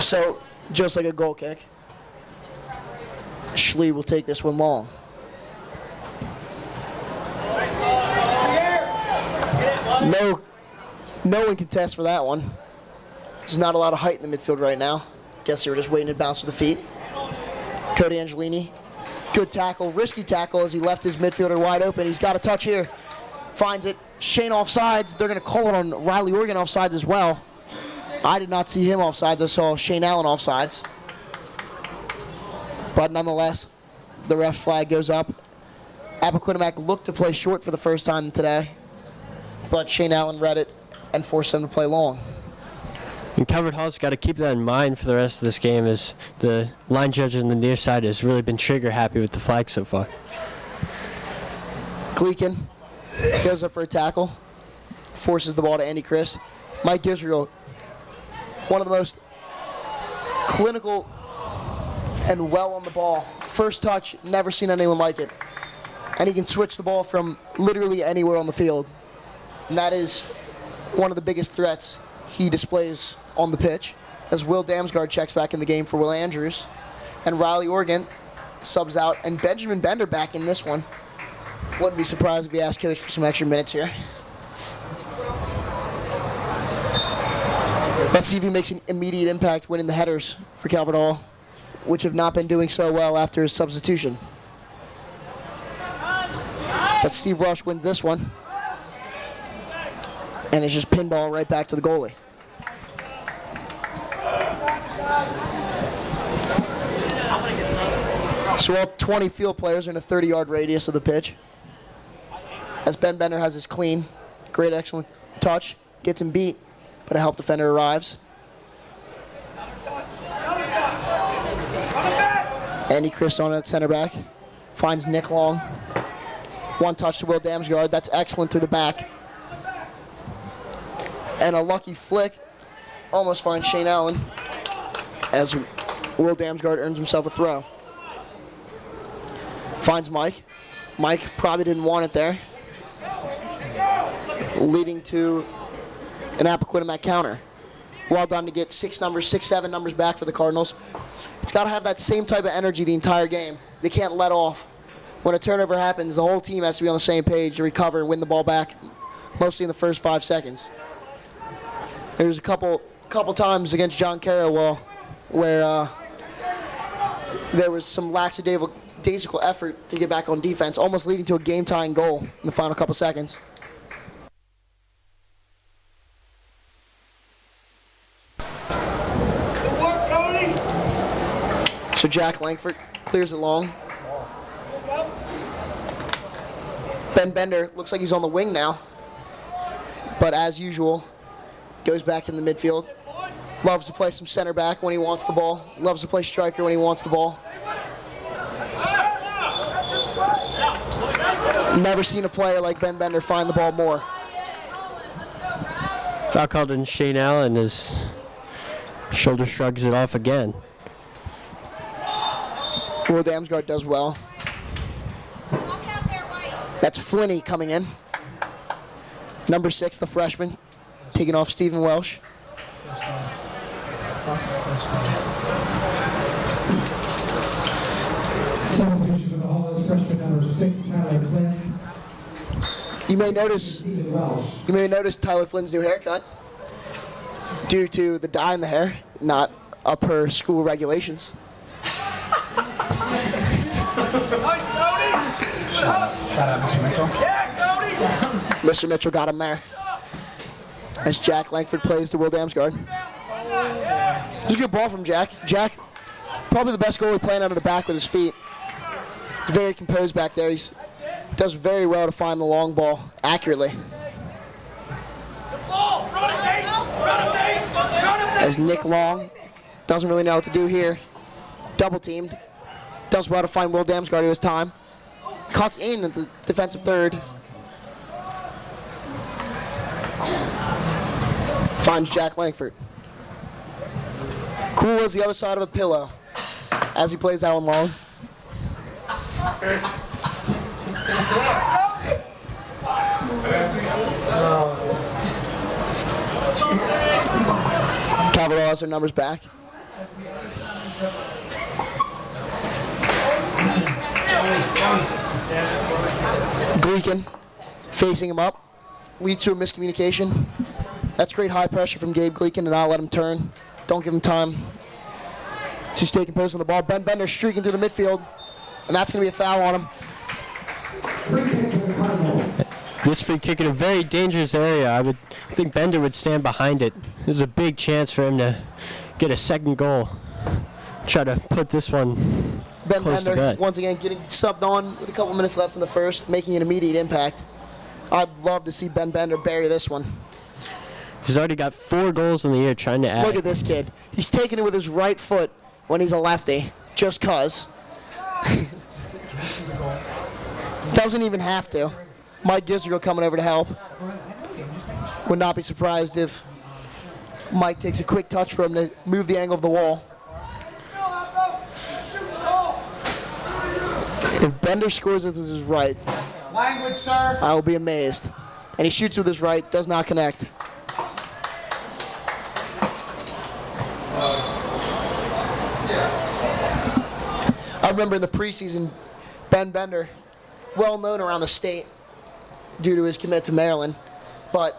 So, just like a goal kick, Schlee will take this one long. No one can test for that one. There's not a lot of height in the midfield right now. Guess they were just waiting to bounce to the feet. Cody Angelini, good tackle, risky tackle as he left his midfielder wide open. He's got a touch here, finds it. Shane offsides. They're going to call it on Riley Organ offsides as well. I did not see him offsides. I saw Shane Allen offsides. But nonetheless, the ref flag goes up. Appoquinimink looked to play short for the first time today, but Shane Allen read it and forced them to play long. And Calvert Hall's got to keep that in mind for the rest of this game, as the line judge on the near side has really been trigger happy with the flag so far. Gleekin goes up for a tackle, forces the ball to Andy Christ. Mike Gisriel, one of the most clinical and well on the ball. First touch, never seen anyone like it. And he can switch the ball from literally anywhere on the field. And that is one of the biggest threats he displays on the pitch, as Will Damsgaard checks back in the game for Will Andrews. And Riley Organ subs out, and Benjamin Bender back in this one. Wouldn't be surprised if he asked Coach for some extra minutes here. Let's see if he makes an immediate impact winning the headers for Calvert Hall, which have not been doing so well after his substitution. But Steve Rush wins this one. And it's just pinball right back to the goalie. So all 20 field players are in a 30-yard radius of the pitch. As Ben Bender has his clean, great, excellent touch, gets him beat, but a help defender arrives. Andy Christ on at center back, finds Nick Long. One touch to Will Damsgaard, that's excellent through the back. And a lucky flick, almost finds Shane Allen, as Will Damsgaard earns himself a throw. Finds Mike. Mike probably didn't want it there, leading to an Appoquinimink counter. Well done to get 6, 7 numbers back for the Cardinals. It's got to have that same type of energy the entire game. They can't let off. When a turnover happens, the whole team has to be on the same page to recover and win the ball back, mostly in the first 5 seconds. There's a couple times against John Carroll where there was some lackadaisical effort to get back on defense, almost leading to a game-tying goal in the final couple seconds. So Jack Langford clears it long. Ben Bender looks like he's on the wing now, but as usual, goes back in the midfield. Loves to play some center back when he wants the ball. Loves to play striker when he wants the ball. Never seen a player like Ben Bender find the ball more. Foul called on Shane Allen. His shoulder shrugs it off again. Will Damsgaard does well. That's Flinney coming in. Number 6, the freshman, taking off Stephen Welsh. Substitution for the Hall is freshman number 6, Tyler Flynn. You may notice Tyler Flynn's new haircut due to the dye in the hair, not up per school regulations. Shout out Mr. Mitchell. Mr. Mitchell got him there. As Jack Langford plays to Will Damsgaard. It was a good ball from Jack. Jack, probably the best goalie playing out of the back with his feet. He's very composed back there. He does very well to find the long ball accurately. As Nick Long doesn't really know what to do here. Double teamed. Does well to find Will Damsgaard at his time. Cuts in at the defensive third. Finds Jack Langford. Cool as the other side of a pillow as he plays Alan Long. Cavalier has their numbers back. Gleekin facing him up. Leads to a miscommunication. That's great high pressure from Gabe Gleekin to not let him turn. Don't give him time to stay composed on the ball. Ben Bender streaking through the midfield, and that's going to be a foul on him. This free kick in a very dangerous area. I would think Bender would stand behind it. There's a big chance for him to get a second goal. Try to put this one Ben close to Bender, bed. once again, getting subbed on with a couple minutes left in the first, making an immediate impact. I'd love to see Ben Bender bury this one. He's already got 4 goals in the year trying to add. Look at this kid. He's taking it with his right foot when he's a lefty, just cuz. Doesn't even have to. Mike Gisriel coming over to help. Would not be surprised if Mike takes a quick touch for him to move the angle of the wall. If Bender scores with his right, Language, sir. I will be amazed. And he shoots with his right, does not connect. I remember in the preseason, Ben Bender, well known around the state due to his commit to Maryland, but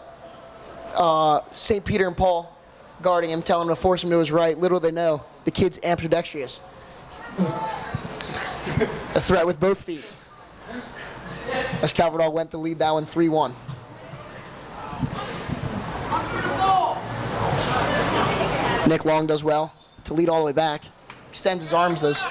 St. Peter and Paul guarding him, telling him to force him to his right. Little they know, the kid's ambidextrous. A threat with both feet. As Calverdall went to lead that one 3-1. Nick Long does well to lead all the way back. Extends his arms, those.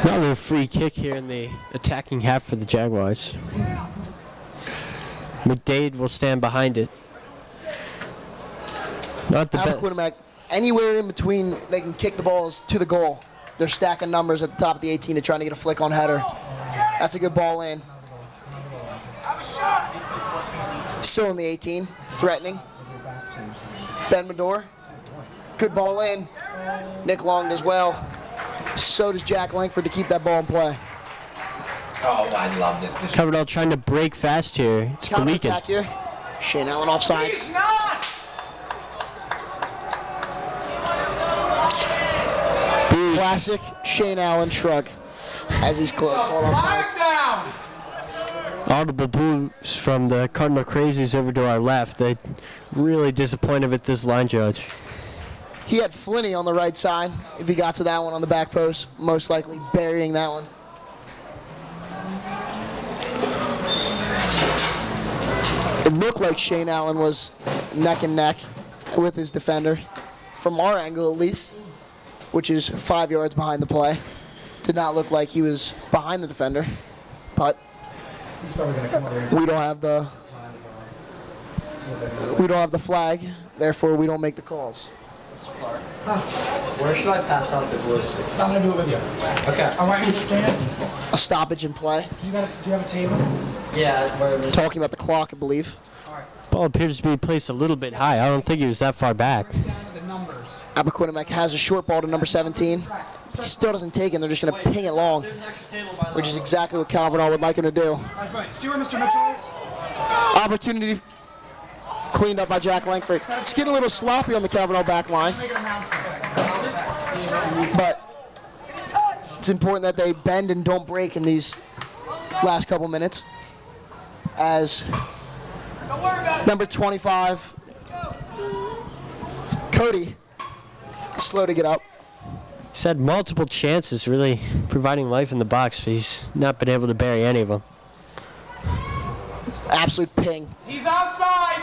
Another free kick here in the attacking half for the Jaguars. McDade will stand behind it. Not the best. Appoquinimink, anywhere in between, they can kick the balls to the goal. They're stacking numbers at the top of the 18 and trying to get a flick on header. That's a good ball in. Still in the 18, threatening. Ben Medor. Good ball in. Nick Long does well. So does Jack Langford to keep that ball in play. Oh, I love this. Coverdell trying to break fast here. It's Counter Appoquinimink. attack here. Shane Allen offsides. He's not! Classic Shane Allen shrug as he's called offsides. Flag down! Audible boos from the Cardinal Crazies over to our left. They really disappointed with this line judge. He had Flinney on the right side. If he got to that one on the back post, most likely burying that one. It looked like Shane Allen was neck and neck with his defender, from our angle at least, which is 5 yards behind the play. Did not look like he was behind the defender, but we don't have the flag, therefore we don't make the calls. Where should I pass out the blue sticks? I'm gonna do it with you. Okay. I want you to stand. A stoppage in play. Do you have a table? Yeah, where it is. Talking about the clock, I believe. Ball appears to be placed a little bit high. I don't think he was that far back. Down to the numbers. Appoquinimink has a short ball to number 17. Still doesn't take it, and they're just going to ping it long, There's an extra table by the which is exactly what Calvin would like him to do. All right, go ahead. See where Mr. Mitchell is? Opportunity cleaned up by Jack Langford. It's getting a little sloppy on the Calvin back line, Make an announcement. but it's important that they bend and don't break in these last couple minutes. As number 25, Cody, slow to get up. He's had multiple chances really providing life in the box, but he's not been able to bury any of them. Absolute ping. He's outside!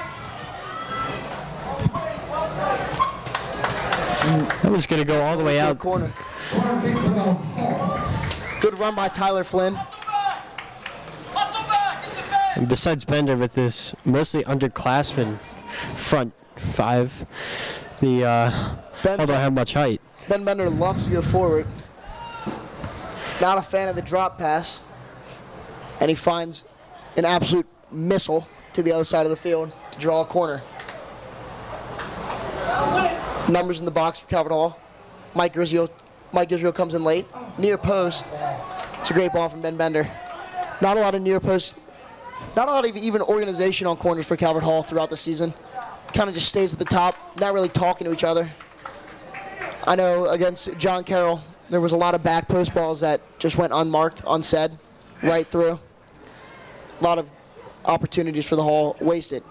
That was going to go all the way out. Corner. Good run by Tyler Flynn. And besides Bender with this mostly underclassmen front five, the Ben, don't have much height. Ben Bender loves to go forward. Not a fan of the drop pass. And he finds an absolute missile to the other side of the field to draw a corner. Numbers in the box for Calvert Hall. Mike Israel comes in late. Near post. It's a great ball from Ben Bender. Not a lot of near post. Not a lot of even organization on corners for Calvert Hall throughout the season. Kind of just stays at the top, not really talking to each other. I know against John Carroll, there was a lot of back post balls that just went unmarked, unsaid, right through. A lot of opportunities for the Hall wasted.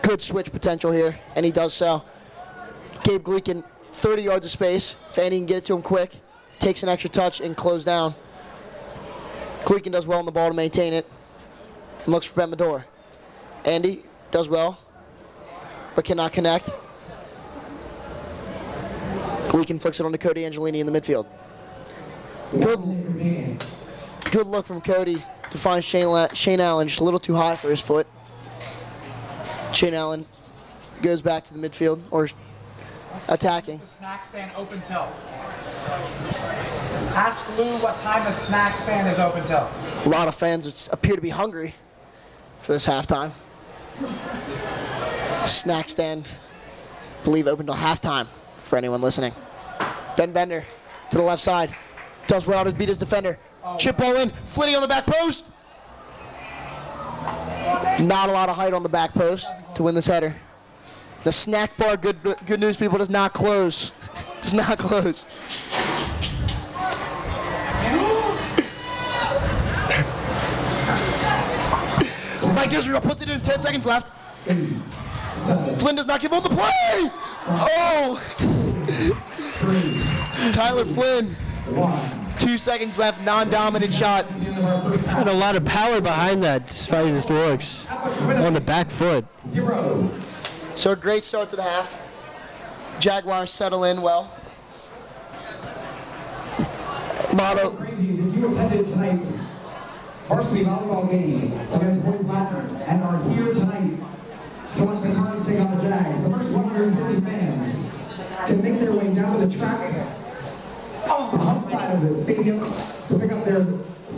Good switch potential here, and he does so. Gabe Gleekin, 30 yards of space. If Andy can get it to him quick, takes an extra touch and close down. Gleekin does well on the ball to maintain it and looks for Ben Medor. Andy does well, but cannot connect. Gleekin flicks it on to Cody Angelini in the midfield. Good look from Cody to find Shane Allen just a little too high for his foot. Shane Allen goes back to the midfield, or attacking. The snack stand open till. Ask Lou what time the snack stand is open till. A lot of fans appear to be hungry for this halftime. Snack stand, I believe, open till halftime for anyone listening. Ben Bender to the left side. Does well to beat his defender. Chip ball in. Flinney on the back post. Not a lot of height on the back post to win this header. The snack bar, good news, people, does not close. Does not close. Mike Israel puts it in, 10 seconds left. Flynn does not give on the play. Oh! Tyler Flynn, 2 seconds left, non-dominant shot. Had a lot of power behind that, despite his looks. On the back foot. So a great start to the half. Jaguars settle in well. Motto. Crazies, if you attended tonight's varsity volleyball game against boys Latin and are here tonight to watch the Cardinals take on the Jags, the first 150 fans can make their way down to the track on the home side of the stadium to pick up their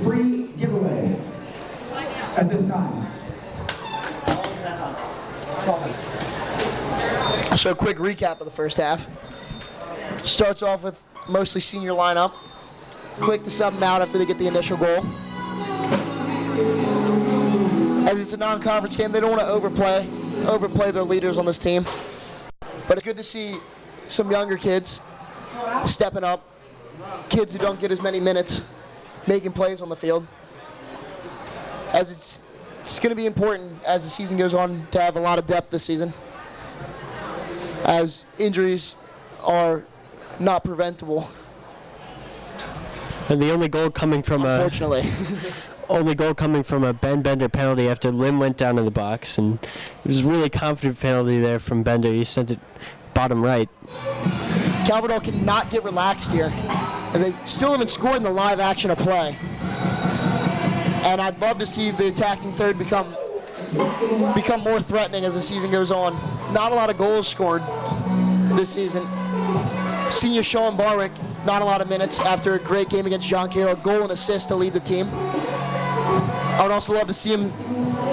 free giveaway at this time. 12 minutes. So a quick recap of the first half. Starts off with mostly senior lineup. Quick to sub them out after they get the initial goal. As it's a non-conference game, they don't want to overplay their leaders on this team. But it's good to see some younger kids stepping up, kids who don't get as many minutes, making plays on the field. As it's going to be important as the season goes on to have a lot of depth this season, as injuries are not preventable, And the only goal coming from unfortunately. only goal coming from a Ben Bender penalty after Lim went down in the box, and it was a really confident penalty there from Bender. He sent it bottom right. Calverdale cannot get relaxed here, as they still haven't scored in the live action of play. And I'd love to see the attacking third become more threatening as the season goes on. Not a lot of goals scored this season. Senior Sean Barwick, not a lot of minutes after a great game against John Cato, a goal and assist to lead the team. I would also love to see him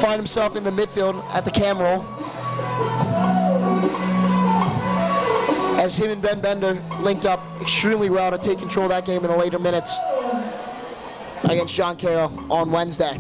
find himself in the midfield at the cam roll, as him and Ben Bender linked up extremely well to take control of that game in the later minutes against John Cato on Wednesday.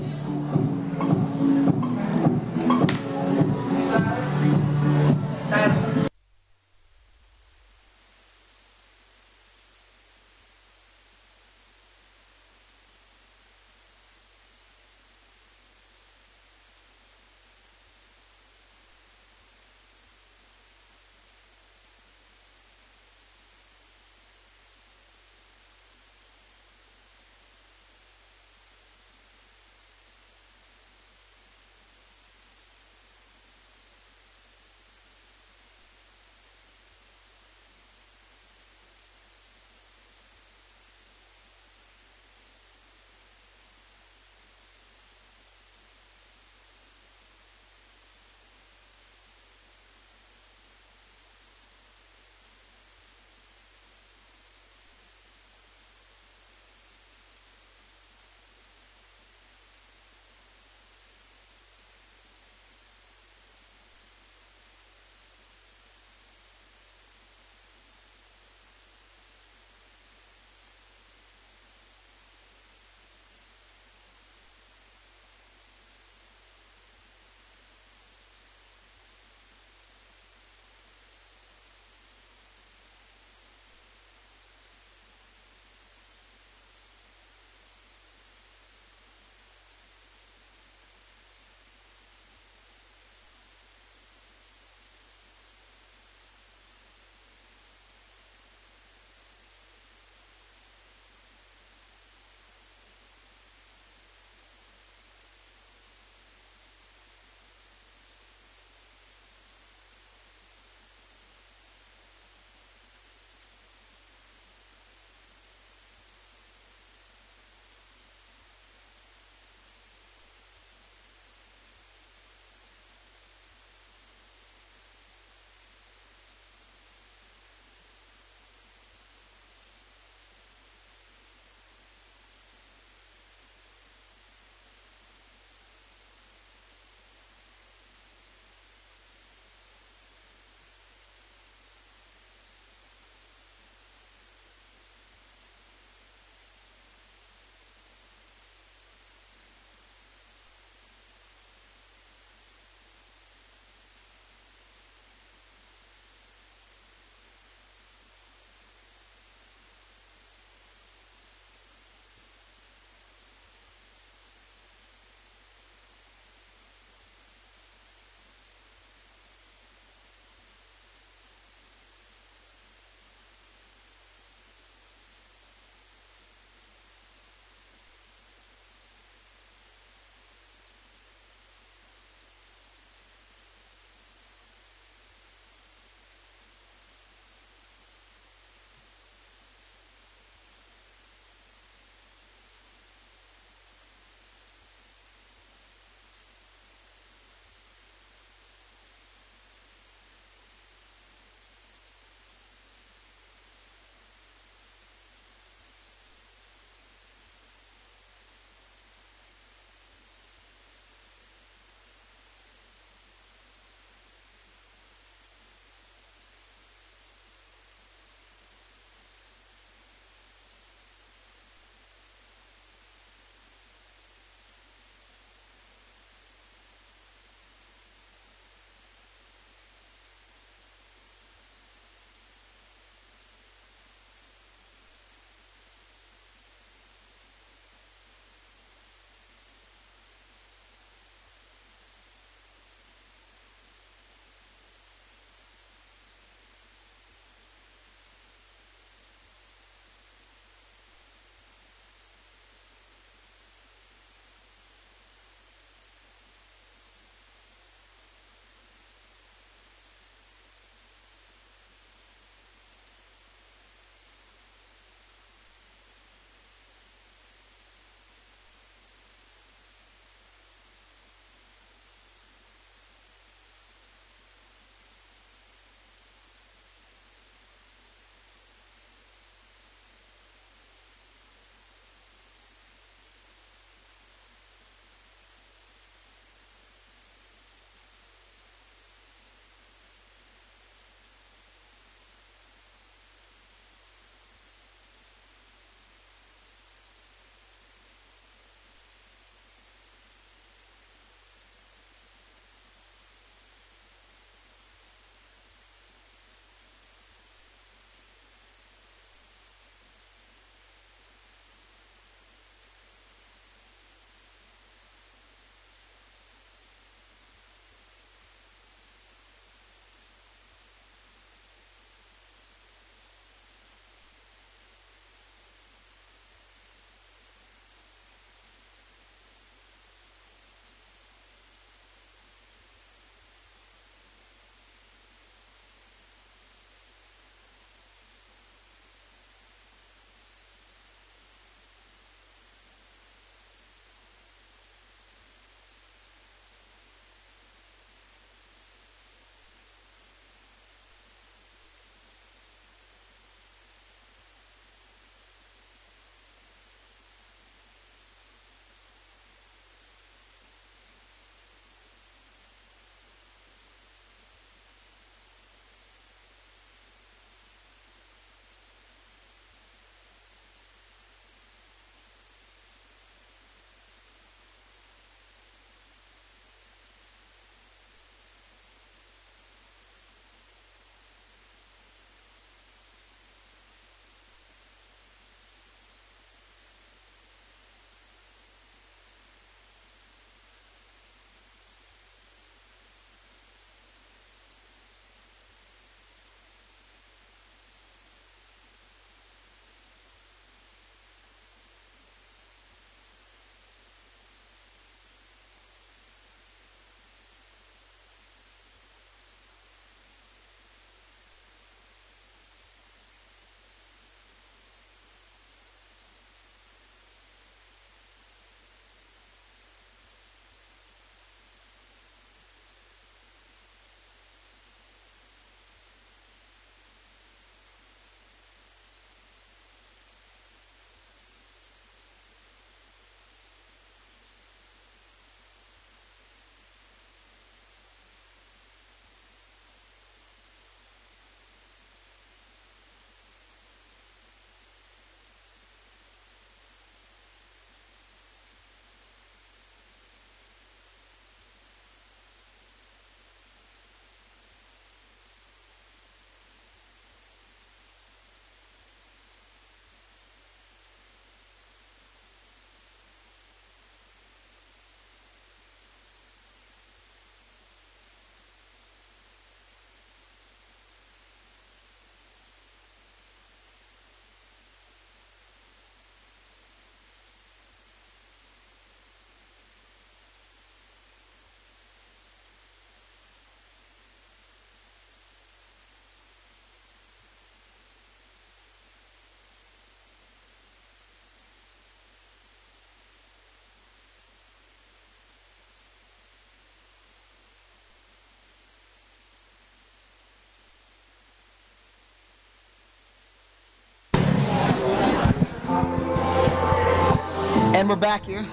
And we're back here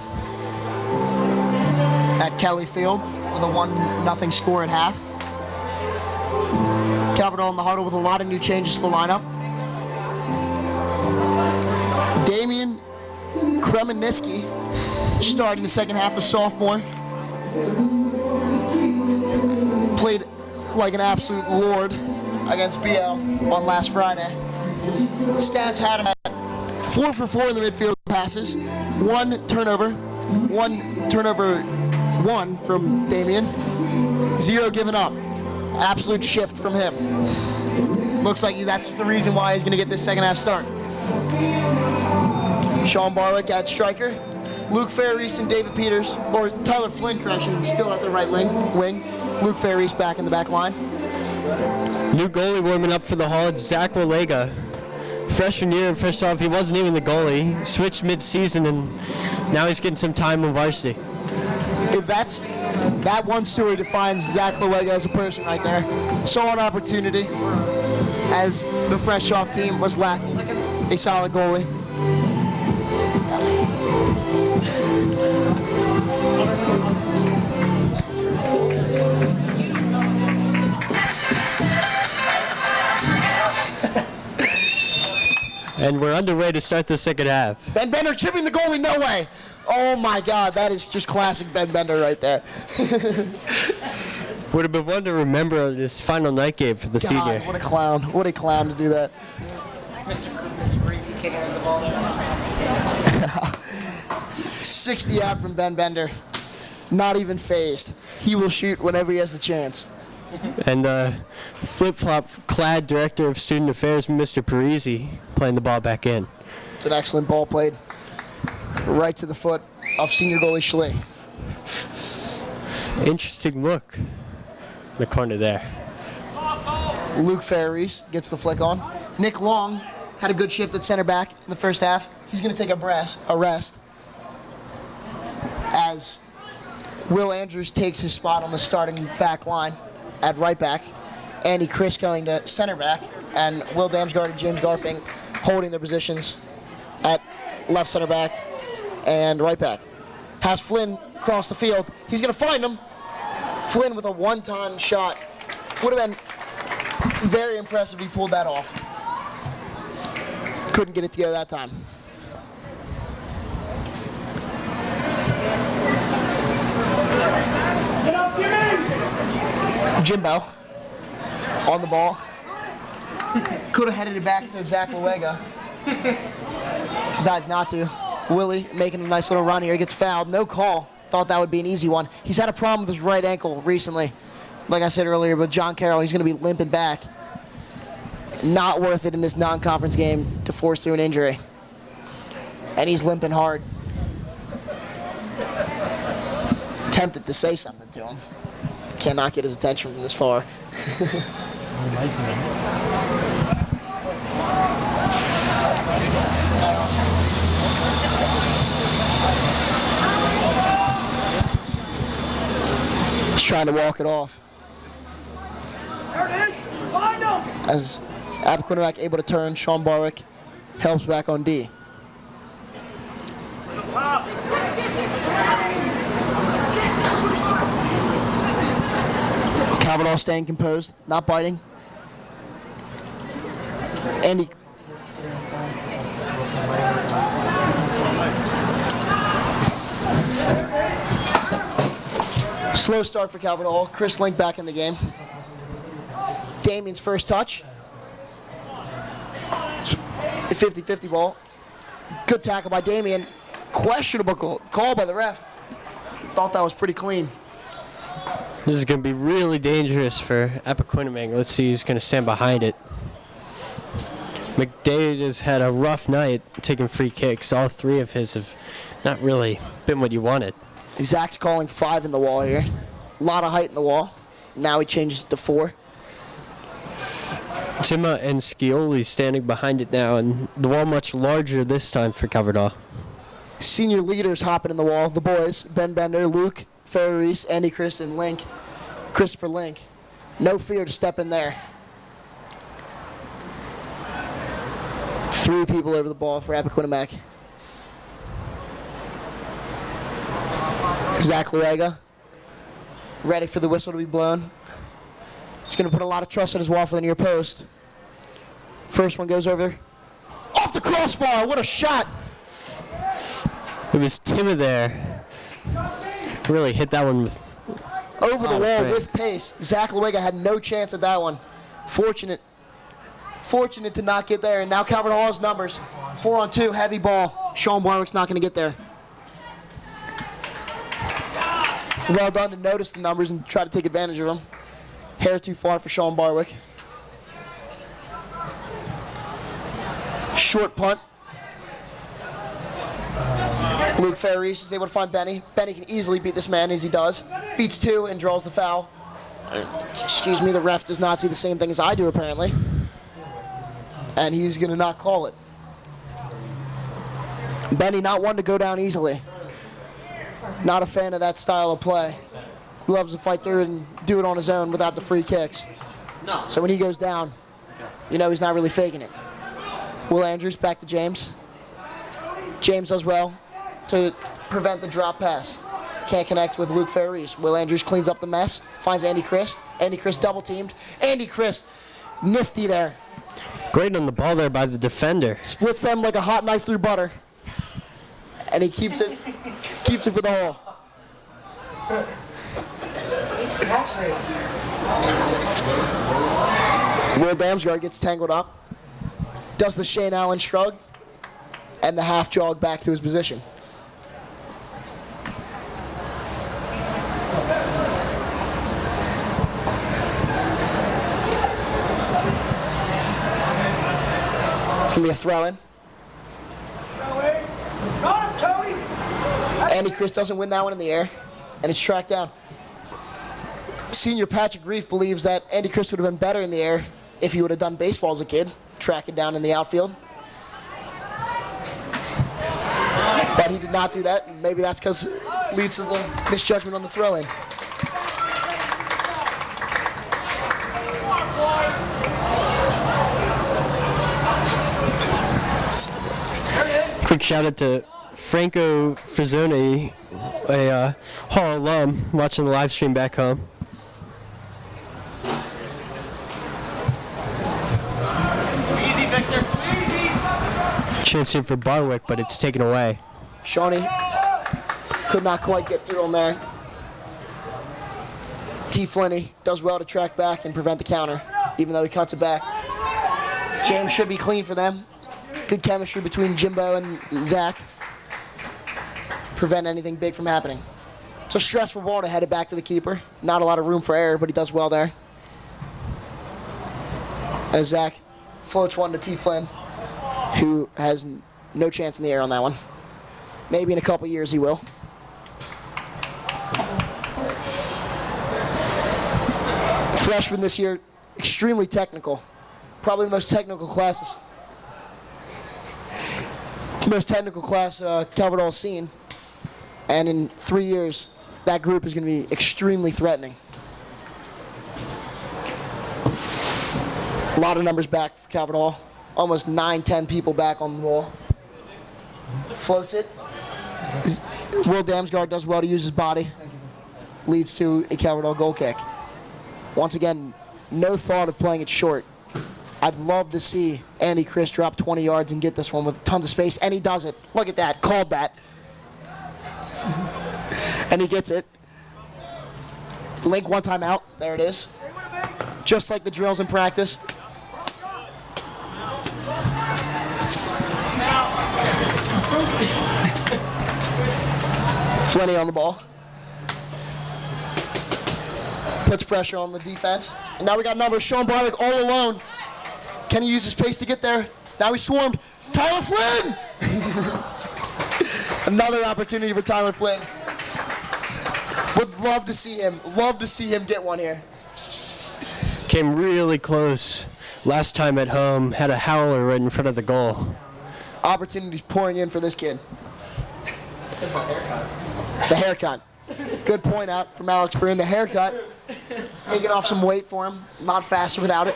at Kelly Field with a 1-0 score at half. Calvert in the huddle with a lot of new changes to the lineup. Damian Kremeniski starting the second half, the sophomore. Played like an absolute lord against BL on last Friday. Stats had him at 4 for 4 in the midfield passes, 1 turnover from Damian, 0 given up. Absolute shift from him. Looks like that's the reason why he's going to get this second half start. Sean Barwick at striker. Luke Ferris and David Peters, or Tyler Flynn, correction, still at the right wing. Luke Ferris back in the back line. New goalie warming up for the Hall. It's Zach Walega. Freshman year, first off, he wasn't even the goalie. Switched mid-season, and now he's getting some time on varsity. If that one story defines Zach Walega as a person right there. Saw an opportunity as the fresh-off team was lacking a solid goalie. And we're underway to start the second half. Ben Bender chipping the goalie, no way. Oh my God, that is just classic Ben Bender right there. Would have been one to remember this final night game for the senior. What a clown. What a clown to do that. Mr. Breezy kicking the ball. 60 out from Ben Bender. Not even phased. He will shoot whenever he has the chance. And flip-flop clad director of student affairs, Mr. Parisi, playing the ball back in. It's an excellent ball played. Right to the foot of senior goalie Schlee. Interesting look in the corner there. Luke Ferris gets the flick on. Nick Long had a good shift at center back in the first half. He's going to take a rest as Will Andrews takes his spot on the starting back line at right back. Andy Chris going to center back, and Will Damsgaard and James Garfing holding their positions at left center back and right back. Has Flynn cross the field. He's going to find him. Flynn with a one-time shot. Would have been very impressive if he pulled that off. Couldn't get it together that time. Jimbo on the ball. Could have headed it back to Zach Walega. Decides not to. Willie making a nice little run here. He gets fouled. No call. Thought that would be an easy one. He's had a problem with his right ankle recently. Like I said earlier, with John Carroll, he's going to be limping back. Not worth it in this non-conference game to force through an injury. And he's limping hard. Tempted to say something to him. Cannot get his attention from this far. He's trying to walk it off. There it is. Find him. As Appoquinimink able to turn, Sean Barwick helps back on D. Kavanaugh staying composed, not biting. Andy. Slow start for Kavanaugh. Chris Link back in the game. Damian's first touch. The 50-50 ball. Good tackle by Damian. Questionable call by the ref. Thought that was pretty clean. This is going to be really dangerous for Appoquinimink. Let's see who's going to stand behind it. McDade has had a rough night taking free kicks. All three of his have not really been what you wanted. Zach's calling 5 in the wall here. A lot of height in the wall. Now he changes it to 4. Tima and Scioli standing behind it now, and the wall much larger this time for Coverdale. Senior leaders hopping in the wall. The boys, Ben Bender, Luke Ferris, Andy Chris, and Christopher Link. No fear to step in there. 3 people over the ball for Appoquinimink. Zach Luega, ready for the whistle to be blown. He's going to put a lot of trust in his wall for the near post. First one goes over. Off the crossbar, what a shot! It was timid there. Really hit that one with Over the Oh, wall great. with pace. Zach Luega had no chance at that one. Fortunate to not get there. And now Calvert Hall has numbers. 4-on-2, heavy ball. Sean Barwick's not going to get there. Well done to notice the numbers and try to take advantage of them. Hair too far for Sean Barwick. Short punt. Luke Ferris is able to find Benny. Benny can easily beat this man as he does. Beats two and draws the foul. Excuse me, the ref does not see the same thing as I do apparently. And he's going to not call it. Benny not one to go down easily. Not a fan of that style of play. He loves to fight through and do it on his own without the free kicks. No. So when he goes down, you know he's not really faking it. Will Andrews back to James. James does well to prevent the drop pass. Can't connect with Luke Ferris. Will Andrews cleans up the mess, finds Andy Christ. Andy Christ double teamed. Andy Christ, nifty there. great on the ball there by the defender. Splits them like a hot knife through butter. And he keeps it for the hole. He's a catchphrase. Will Damsgaard gets tangled up. Does the Shane Allen shrug. And the half jog back to his position. It's going to be a throw-in. Got him, Tony! Andy Chris doesn't win that one in the air, and it's tracked down. Senior Patrick Grief believes that Andy Chris would have been better in the air if he would have done baseball as a kid, tracking down in the outfield. But he did not do that, and maybe that's because it leads to the misjudgment on the throw-in. Quick shout out to Franco Frizzoni, a Hall alum, watching the live stream back home. Easy, Victor, too easy! Chance here for Barwick, but it's taken away. Shawnee could not quite get through on there. T. Flinney does well to track back and prevent the counter, even though he cuts it back. James should be clean for them. Good chemistry between Jimbo and Zach. Prevent anything big from happening. It's a stressful ball to head it back to the keeper. Not a lot of room for error, but he does well there. As Zach floats one to T. Flynn, who has no chance in the air on that one. Maybe in a couple years he will. Freshman this year, extremely technical. Probably the most technical class Calvert Hall's seen. And in 3 years, that group is going to be extremely threatening. A lot of numbers back for Calvert Hall. Almost 9-10 people back on the wall. Floats it. Will Damsgaard does well to use his body. Leads to a Calvert Hall goal kick. Once again, no thought of playing it short. I'd love to see Andy Chris drop 20 yards and get this one with tons of space, and he does it. Look at that, called that. And he gets it. Link one time out, there it is. Just like the drills in practice. Flinney on the ball. Puts pressure on the defense. And now we got numbers. Sean Barwick all alone. Can he use his pace to get there? Now he's swarmed. Tyler Flynn! Another opportunity for Tyler Flynn. Would love to see him. Love to see him get one here. Came really close last time at home. Had a howler right in front of the goal. Opportunities pouring in for this kid. It's the haircut. Good point out from Alex Brune. The haircut. Taking off some weight for him. Not faster without it.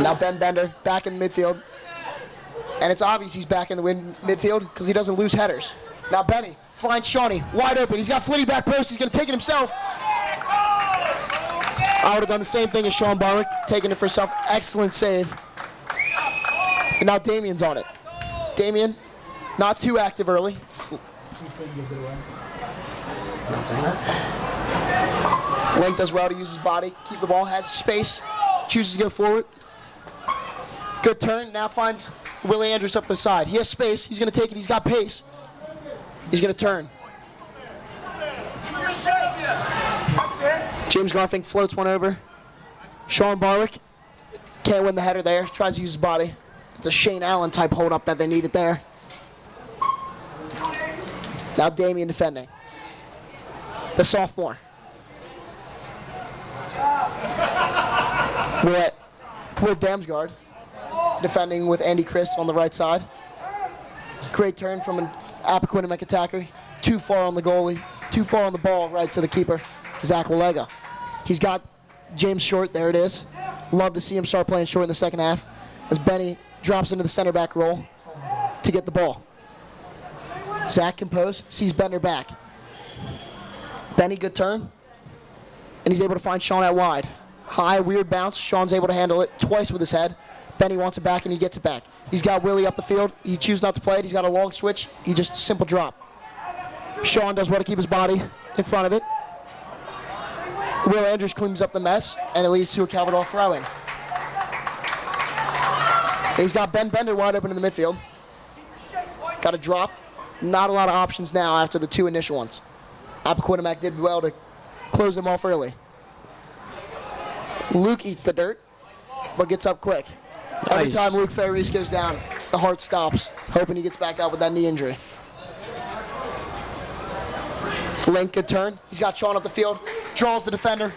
Now Ben Bender back in midfield. And it's obvious he's back in the midfield because he doesn't lose headers. Now Benny finds Shawnee wide open. He's got Flitty back post. He's going to take it himself. I would have done the same thing as Sean Barwick, taking it for himself. Excellent save. And now Damien's on it. Damien, not too active early. Link does well to use his body, keep the ball, has space, chooses to go forward. Good turn, now finds Willie Andrews up the side. He has space, he's going to take it, he's got pace. He's going to turn. James Garfink floats one over. Sean Barwick can't win the header there, tries to use his body. It's a Shane Allen type hold up that they needed there. Now Damien defending. The sophomore. With Damsgaard defending with Andy Chris on the right side. Great turn from an Appoquinimink attacker. Too far on the goalie. Too far on the ball right to the keeper, Zach Walega. He's got James Short. There it is. Love to see him start playing short in the second half as Benny drops into the center back role to get the ball. Zach composed, sees Bender back. Benny, good turn. And he's able to find Sean out wide. High, weird bounce. Sean's able to handle it twice with his head. Benny wants it back, and he gets it back. He's got Willie up the field. He chooses not to play it. He's got a long switch. He just simple drop. Sean does well to keep his body in front of it. Will Andrews cleans up the mess, and it leads to a Calvert Hall throw-in. He's got Ben Bender wide open in the midfield. Got a drop. Not a lot of options now after the two initial ones. Appoquinimink did well to close them off early. Luke eats the dirt, but gets up quick. Every Nice. time Luke Ferris goes down, the heart stops, hoping he gets back up with that knee injury. Link, good turn. He's got Sean up the field, draws the defender.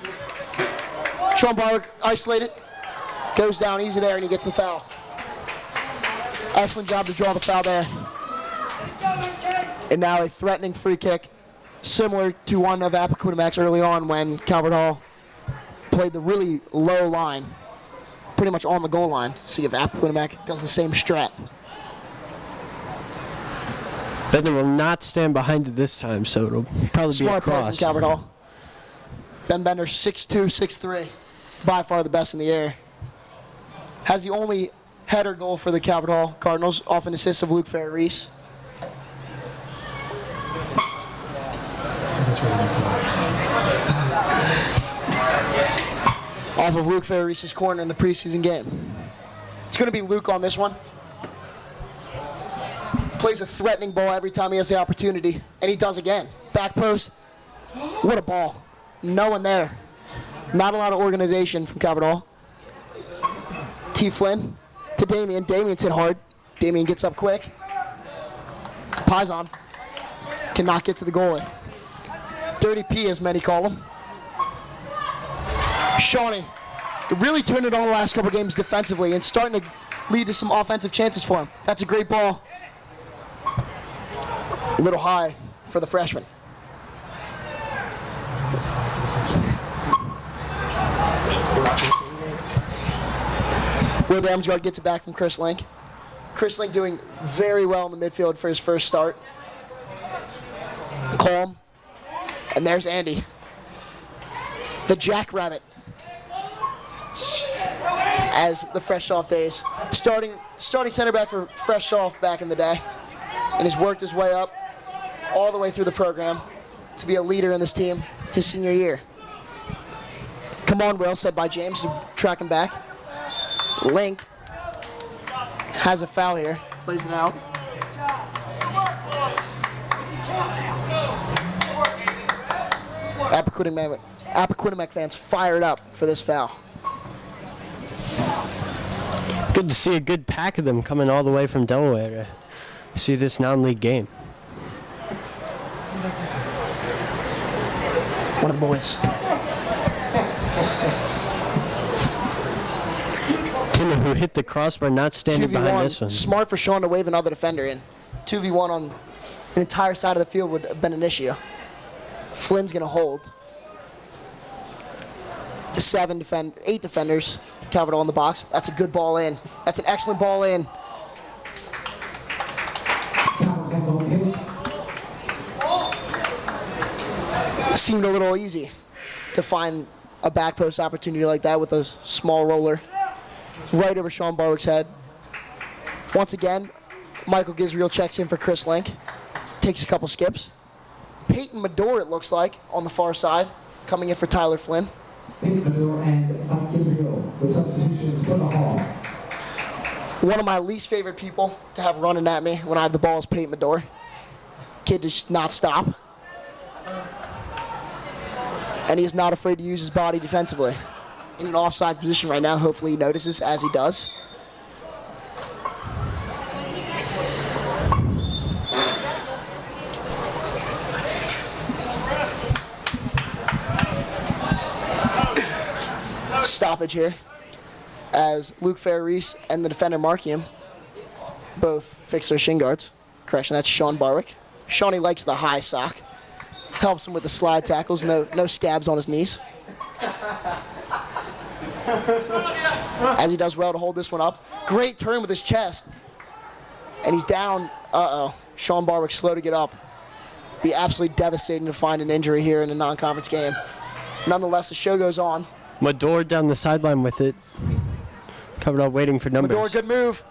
Sean Barwick isolated, goes down easy there, and he gets the foul. Excellent job to draw the foul there. And now a threatening free kick, similar to one of Appoquinimink's early on when Calvert Hall played the really low line, pretty much on the goal line. See if Appoquinimink does the same strat. Bender will not stand behind it this time, so it'll probably be a Smart play from cross. Calvert Hall. Ben Bender, 6'2", 6'3", by far the best in the air. Has the only header goal for the Calvert Hall Cardinals, off an assist of Luke Ferris. Off of Luke Ferris' corner in the preseason game. It's going to be Luke on this one. Plays a threatening ball every time he has the opportunity, and he does again. Back post. What a ball. No one there. Not a lot of organization from Calvert Hall. T. Flynn to Damien. Damien's hit hard. Damien gets up quick. Pizon cannot get to the goalie. Dirty P, as many call him. Shawnee really turned it on the last couple games defensively and starting to lead to some offensive chances for him. That's a great ball. A little high for the freshman. Will Damsgaard gets it back from Chris Link. Chris Link doing very well in the midfield for his first start. Calm. And there's Andy. The Jackrabbit. As the Fresh Off days. Starting center back for Fresh Off back in the day. And has worked his way up all the way through the program to be a leader in this team his senior year. Come on, Will, said by James, tracking back. Link has a foul here, plays it out. Appoquinimink fans fired up for this foul. Good to see a good pack of them coming all the way from Delaware to see this non-league game. One of the boys. Tim, who hit the crossbar, not standing behind this 2v1, one. smart for Sean to wave another defender in. 2v1 on an entire side of the field would have been an issue. Flynn's going to hold. 8 defenders. Calvert Hall in the box. That's a good ball in. That's an excellent ball in. Seemed a little easy to find a back post opportunity like that with a small roller right over Sean Barwick's head. Once again, Michael Gisriel checks in for Chris Link, takes a couple skips. Peyton Medore, it looks like, on the far side, coming in for Tyler Flynn. Peyton Medore and Mike Gisriel, the substitutions for the Hall. One of my least favorite people to have running at me when I have the ball is Peyton Medore. Kid does not stop. And he is not afraid to use his body defensively. In an offside position right now, hopefully he notices as he does. Stoppage here as Luke Ferris and the defender Markium both fix their shin guards. Correction, that's Sean Barwick. Shawnee likes the high sock. Helps him with the slide tackles, no scabs on his knees. As he does well to hold this one up. Great turn with his chest. And he's down. Uh-oh. Sean Barwick slow to get up. Be absolutely devastating to find an injury here in a non-conference game. Nonetheless, the show goes on. Medore down the sideline with it. Covered up waiting for numbers. Medore, good move.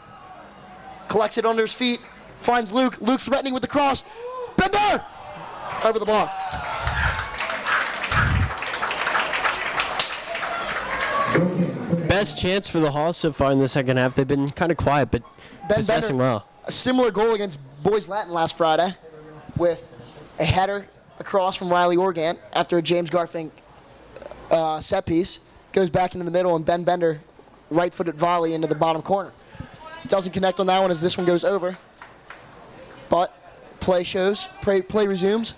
Collects it under his feet. Finds Luke. Luke threatening with the cross. Bender! Over the bar. Best chance for the Hall so far in the second half. They've been kind of quiet, but possessing well. A similar goal against Boys Latin last Friday with a header across from Riley Organt after a James Garfink set piece. Goes back into the middle, and Ben Bender right-footed volley into the bottom corner. Doesn't connect on that one as this one goes over. But play resumes.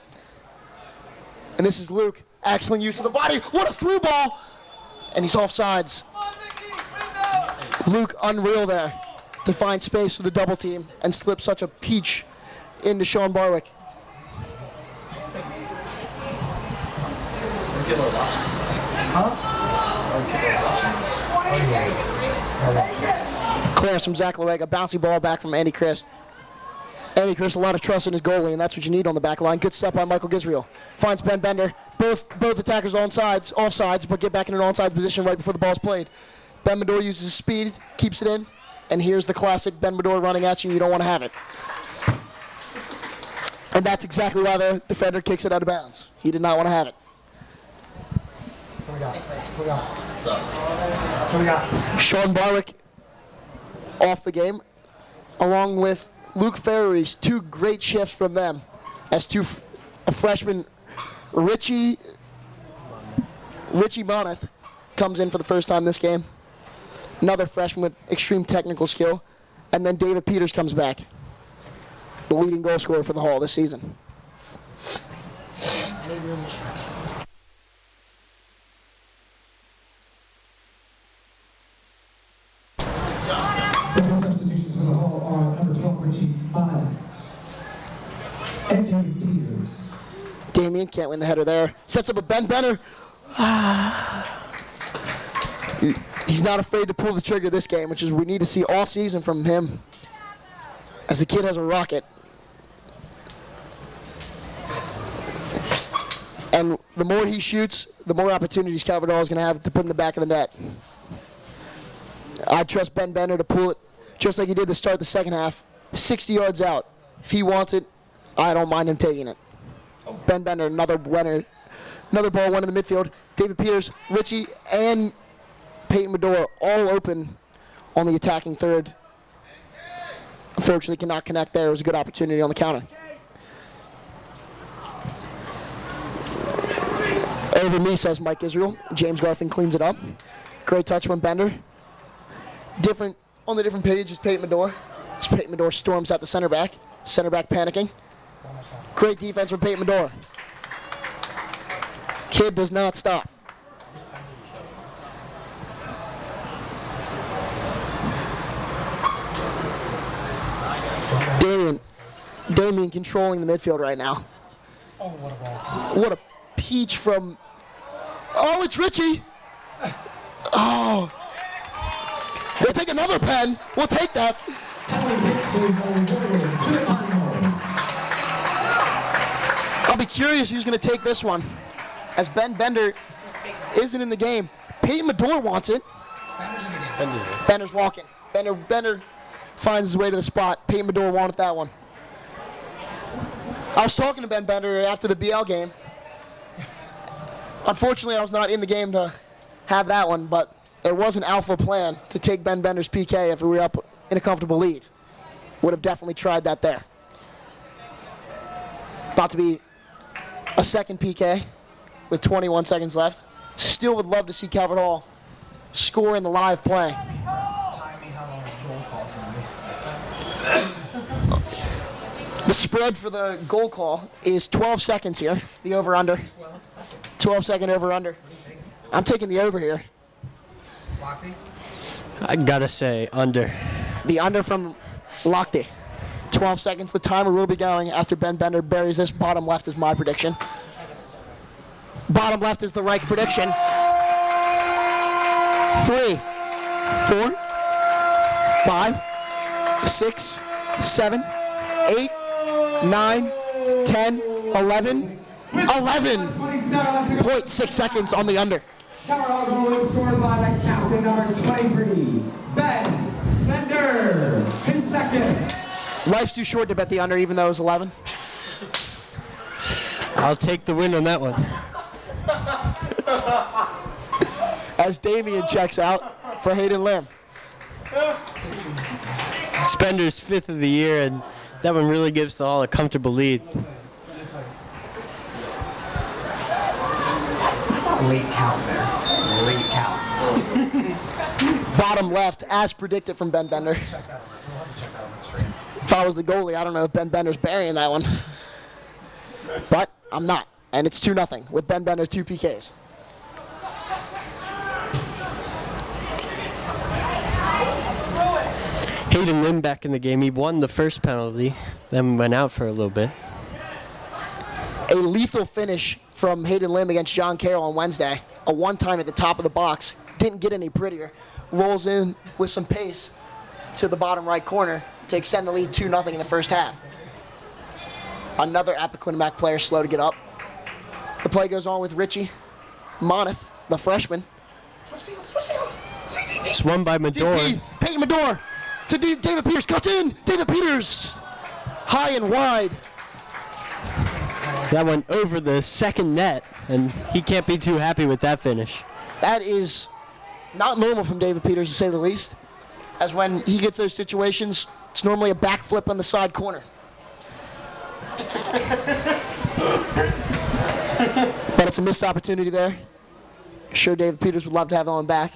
And this is Luke. Excellent use of the body. What a through ball! And he's offsides. Luke unreal there to find space for the double team and slip such a peach into Sean Barwick. Clearance from Zach Lorega, bouncy ball back from Andy Christ. Andy Christ, a lot of trust in his goalie, and that's what you need on the back line. Good step by Michael Gisriel. Finds Ben Bender. Both attackers offsides, but get back in an onside position right before the ball's played. Ben Medore uses his speed, keeps it in, and here's the classic Ben Medore running at you. You don't want to have it. And that's exactly why the defender kicks it out of bounds. He did not want to have it. Sean Barwick off the game, along with Luke Ferris. Two great shifts from them as a freshman, Richie Moneth comes in for the first time this game. Another freshman with extreme technical skill. And then David Peters comes back, the leading goal scorer for the Hall this season. The two substitutions for the Hall are number 12, Richie Moneth, and David Peters. Damien can't win the header there. Sets up a Ben Benner. He's not afraid to pull the trigger this game, which is we need to see all season from him, as the kid has a rocket. And the more he shoots, the more opportunities Calverdall is going to have to put in the back of the net. I trust Ben Bender to pull it just like he did to start the second half, 60 yards out. If he wants it, I don't mind him taking it. Ben Bender, another winner, another ball went in the midfield. David Peters, Richie, and Peyton Medore all open on the attacking third. Unfortunately, cannot connect there. It was a good opportunity on the counter. Over me, says Mike Israel. James Garfin cleans it up. Great touch from Bender. On the different page is Peyton Medore. As Peyton Medore storms at the center back. Center back panicking. Great defense from Peyton Medore. Kid does not stop. Damien controlling the midfield right now. Oh, what a ball. What a peach from... Oh, it's Richie. Oh. We'll take another pen. We'll take that. I'll be curious who's going to take this one. as Ben Bender isn't in the game. Peyton Medore wants it. Bender's walking. Bender finds his way to the spot. Peyton Medore wanted that one. I was talking to Ben Bender after the BL game. Unfortunately, I was not in the game to have that one, but there was an alpha plan to take Ben Bender's PK if we were up in a comfortable lead. Would have definitely tried that there. About to be a second PK with 21 seconds left. Still would love to see Calvert Hall score in the live play. The spread for the goal call is 12 seconds here, the over-under. 12-second over-under. I'm taking the over here. I gotta say, under. The under from Lochte. 12 seconds. The timer will be going after Ben Bender buries this. Bottom left is my prediction. Bottom left is the right prediction. 3, 4, 5, 6, 7, 8, 9, 10, 11. 11.6 seconds on the under. Calvert Hall goal is scored by the captain, number 23, Ben Bender. His second. Life's too short to bet the under, even though it was 11. I'll take the win on that one. As Damian checks out for Hayden Lim. Spender's 5th of the year, and that one really gives the Hall a comfortable lead. Late count there. Late count. Bottom left, as predicted from Ben Bender. If I was the goalie, I don't know if Ben Bender's burying that one. But I'm not. And it's 2-0 with Ben Bender 2 PKs. Hayden Lim back in the game. He won the first penalty, then went out for a little bit. A lethal finish from Hayden Lim against John Carroll on Wednesday. A one-time at the top of the box. Didn't get any prettier. Rolls in with some pace to the bottom right corner to extend the lead 2-0 in the first half. Another Appoquinimink player slow to get up. The play goes on with Richie Moneth, the freshman. It's won by Medore. DP, Peyton Medore to David Peters. Cuts in. David Peters. High and wide. That went over the second net, and he can't be too happy with that finish. That is not normal from David Peters, to say the least. As when he gets those situations, it's normally a backflip on the side corner. But it's a missed opportunity there. Sure, David Peters would love to have that one back.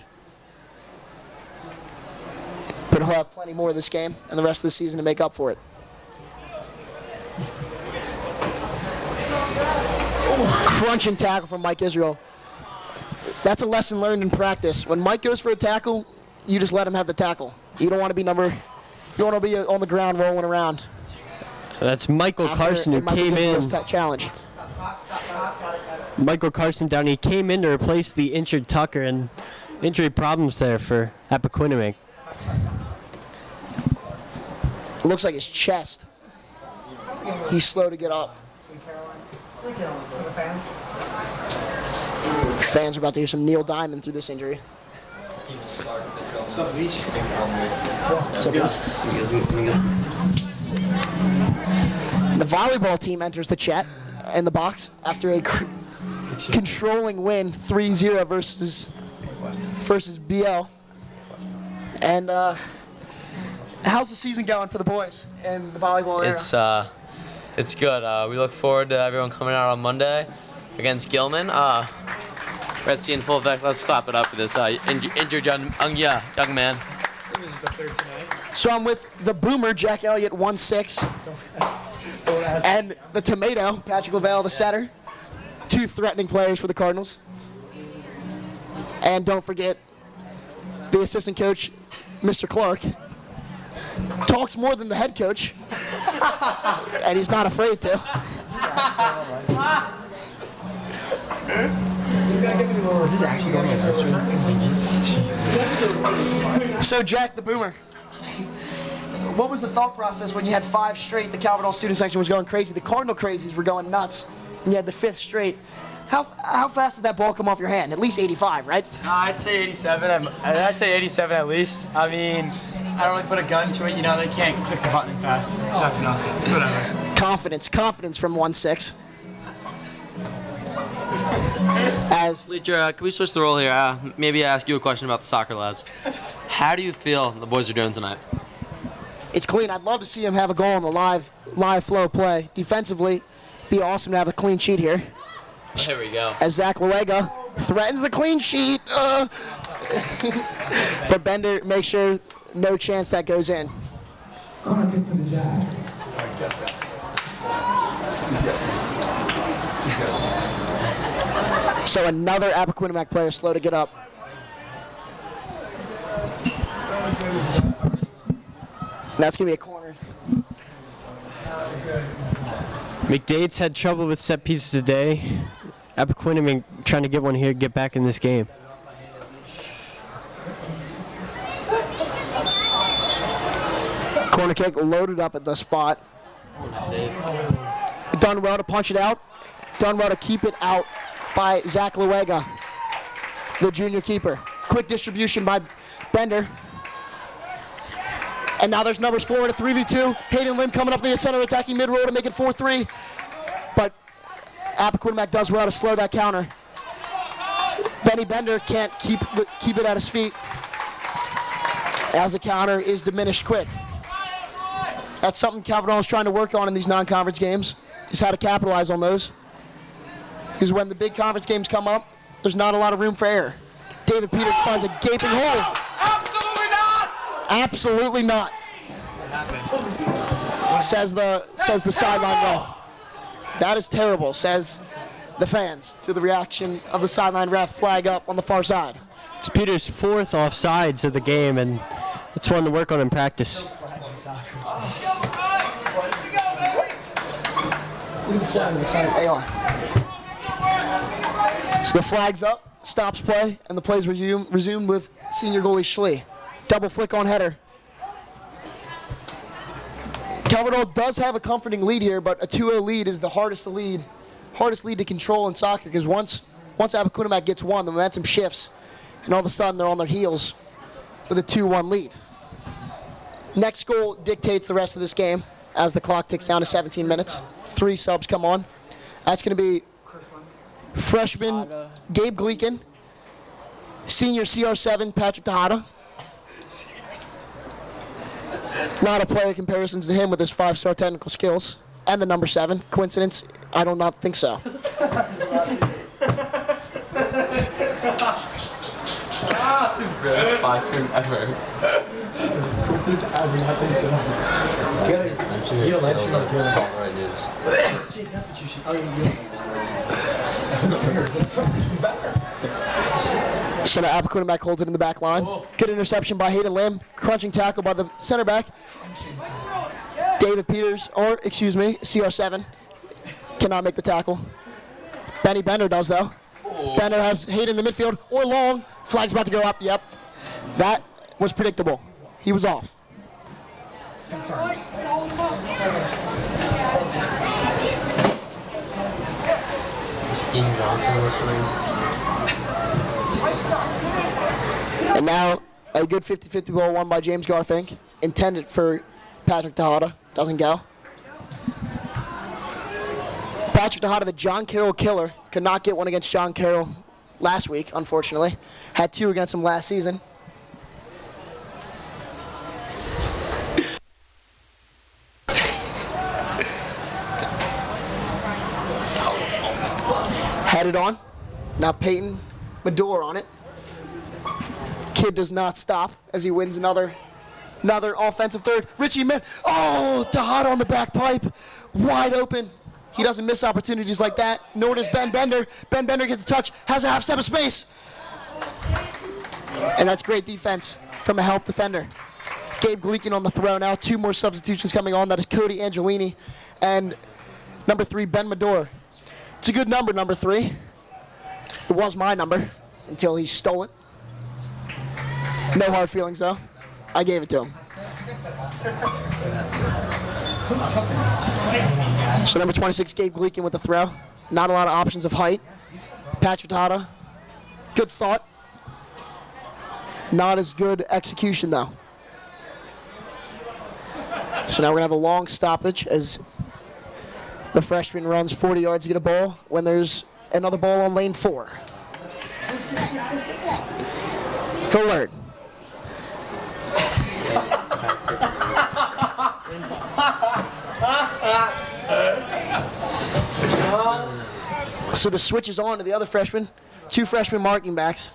But he'll have plenty more of this game and the rest of the season to make up for it. Crunching tackle from Mike Israel. That's a lesson learned in practice. When Mike goes for a tackle, you just let him have the tackle. You don't want to be you want to be on the ground rolling around. That's Michael Carson who came in. Challenge. Michael Carson down. He came in to replace the injured Tucker, and injury problems there for Appoquinimink. Looks like his chest. He's slow to get up. Fans are about to hear some Neil Diamond through this injury. What's up, Leach? The volleyball team enters the chat in the box after a controlling win, 3-0 versus BL. And how's the season going for the boys in the volleyball era? It's good. We look forward to everyone coming out on Monday against Gilman. Varsity in full effect. Let's clap it up for this injured young man. This is the third tonight. So I'm with the boomer, Jack Elliott, 1-6. And the tomato, Patrick LaValle, the setter. 2 threatening players for the Cardinals. And don't forget the assistant coach, Mr. Clark. Talks more than the head coach. And he's not afraid to. Is this actually going on the So Jack, the boomer, what was the thought process when you had 5 straight? The Calvert Hall student section was going crazy. The Cardinal crazies were going nuts. And you had the 5th straight. How fast does that ball come off your hand? At least 85, right? I'd say 87. I'd say 87 at least. I mean, I don't really put a gun to it. You know, they can't click the button fast. That's enough. Whatever. Confidence from 1-6. As Bleacher, can we switch the role here? Maybe ask you a question about the soccer lads. How do you feel the boys are doing tonight? it's clean. I'd love to see him have a goal on the live flow play. Defensively, be awesome to have a clean sheet here. There we go. As Zach Luega threatens the clean sheet. But Bender makes sure no chance that goes in. Corner kick for the Jags. So another Appoquinimink player slow to get up. That's going to be a corner. McDade's had trouble with set pieces today. Appoquinimink trying to get one here, get back in this game. Corner kick loaded up at the spot. Done well to punch it out. Done well to keep it out by Zach Luega, the junior keeper. Quick distribution by Bender. And now there's numbers 4 in a 3v2. Hayden Lim coming up the center, attacking mid-row to make it 4-3. But Appoquinimink does well to slow that counter. Benny Bender can't keep it at his feet as the counter is diminished quick. That's something Cavanaugh is trying to work on in these non-conference games, is how to capitalize on those. Because when the big conference games come up, there's not a lot of room for error. David Peters finds a gaping hole. Absolutely not! Absolutely not. Says the sideline ref. That is terrible, says the fans, to the reaction of the sideline ref. Flag up on the far side. It's Peter's 4th offsides of the game, and it's one to work on in practice. Look at the flag on the side of AR. So the flag's up, stops play, and the play's resumed with senior goalie Schlee. Double flick on header. Cavanaugh does have a comforting lead here, but a 2-0 lead is the hardest lead to control in soccer, because once Appoquinimink gets one, the momentum shifts, and all of a sudden they're on their heels with a 2-1 lead. Next goal dictates the rest of this game as the clock ticks down to 17 minutes. 3 subs come on. That's going to be freshman Gabe Gleekin, senior CR7 Patrick Tejada. A lot of player comparisons to him with his 5-star technical skills. And the number 7. Coincidence? I do not think so. So now Appoquinimink holds it in the back line. Good interception by Hayden Lim. Crunching tackle by the center back. David Peters, or excuse me, CR7, cannot make the tackle. Benny Bender does though. Bender has Hayden in the midfield, or long. Flag's about to go up, yep. That was predictable. He was off. And now a good 50-50 ball won by James Garfink, intended for Patrick Tejada. Doesn't go. Patrick Tejada, the John Carroll killer, could not get one against John Carroll last week, unfortunately. Had 2 against him last season. Headed on. Now Peyton Medore on it. Kid does not stop as he wins another offensive third. Richie Tejada on the back pipe. Wide open. He doesn't miss opportunities like that, nor does Ben Bender. Ben Bender gets the touch, has a half step of space. And that's great defense from a help defender. Gabe Gleekin on the throw now. 2 more substitutions coming on. That is Cody Angelini and number 3, Ben Medore. It's a good number, number 3. It was my number until he stole it. No hard feelings, though. I gave it to him. So number 26, Gabe Gleekin with the throw. Not a lot of options of height. Patriotata. Good thought. Not as good execution, though. So now we're going to have a long stoppage as the freshman runs 40 yards to get a ball when there's another ball on lane 4. He'll learn. So the switch is on to the other freshman. 2 freshman marking backs.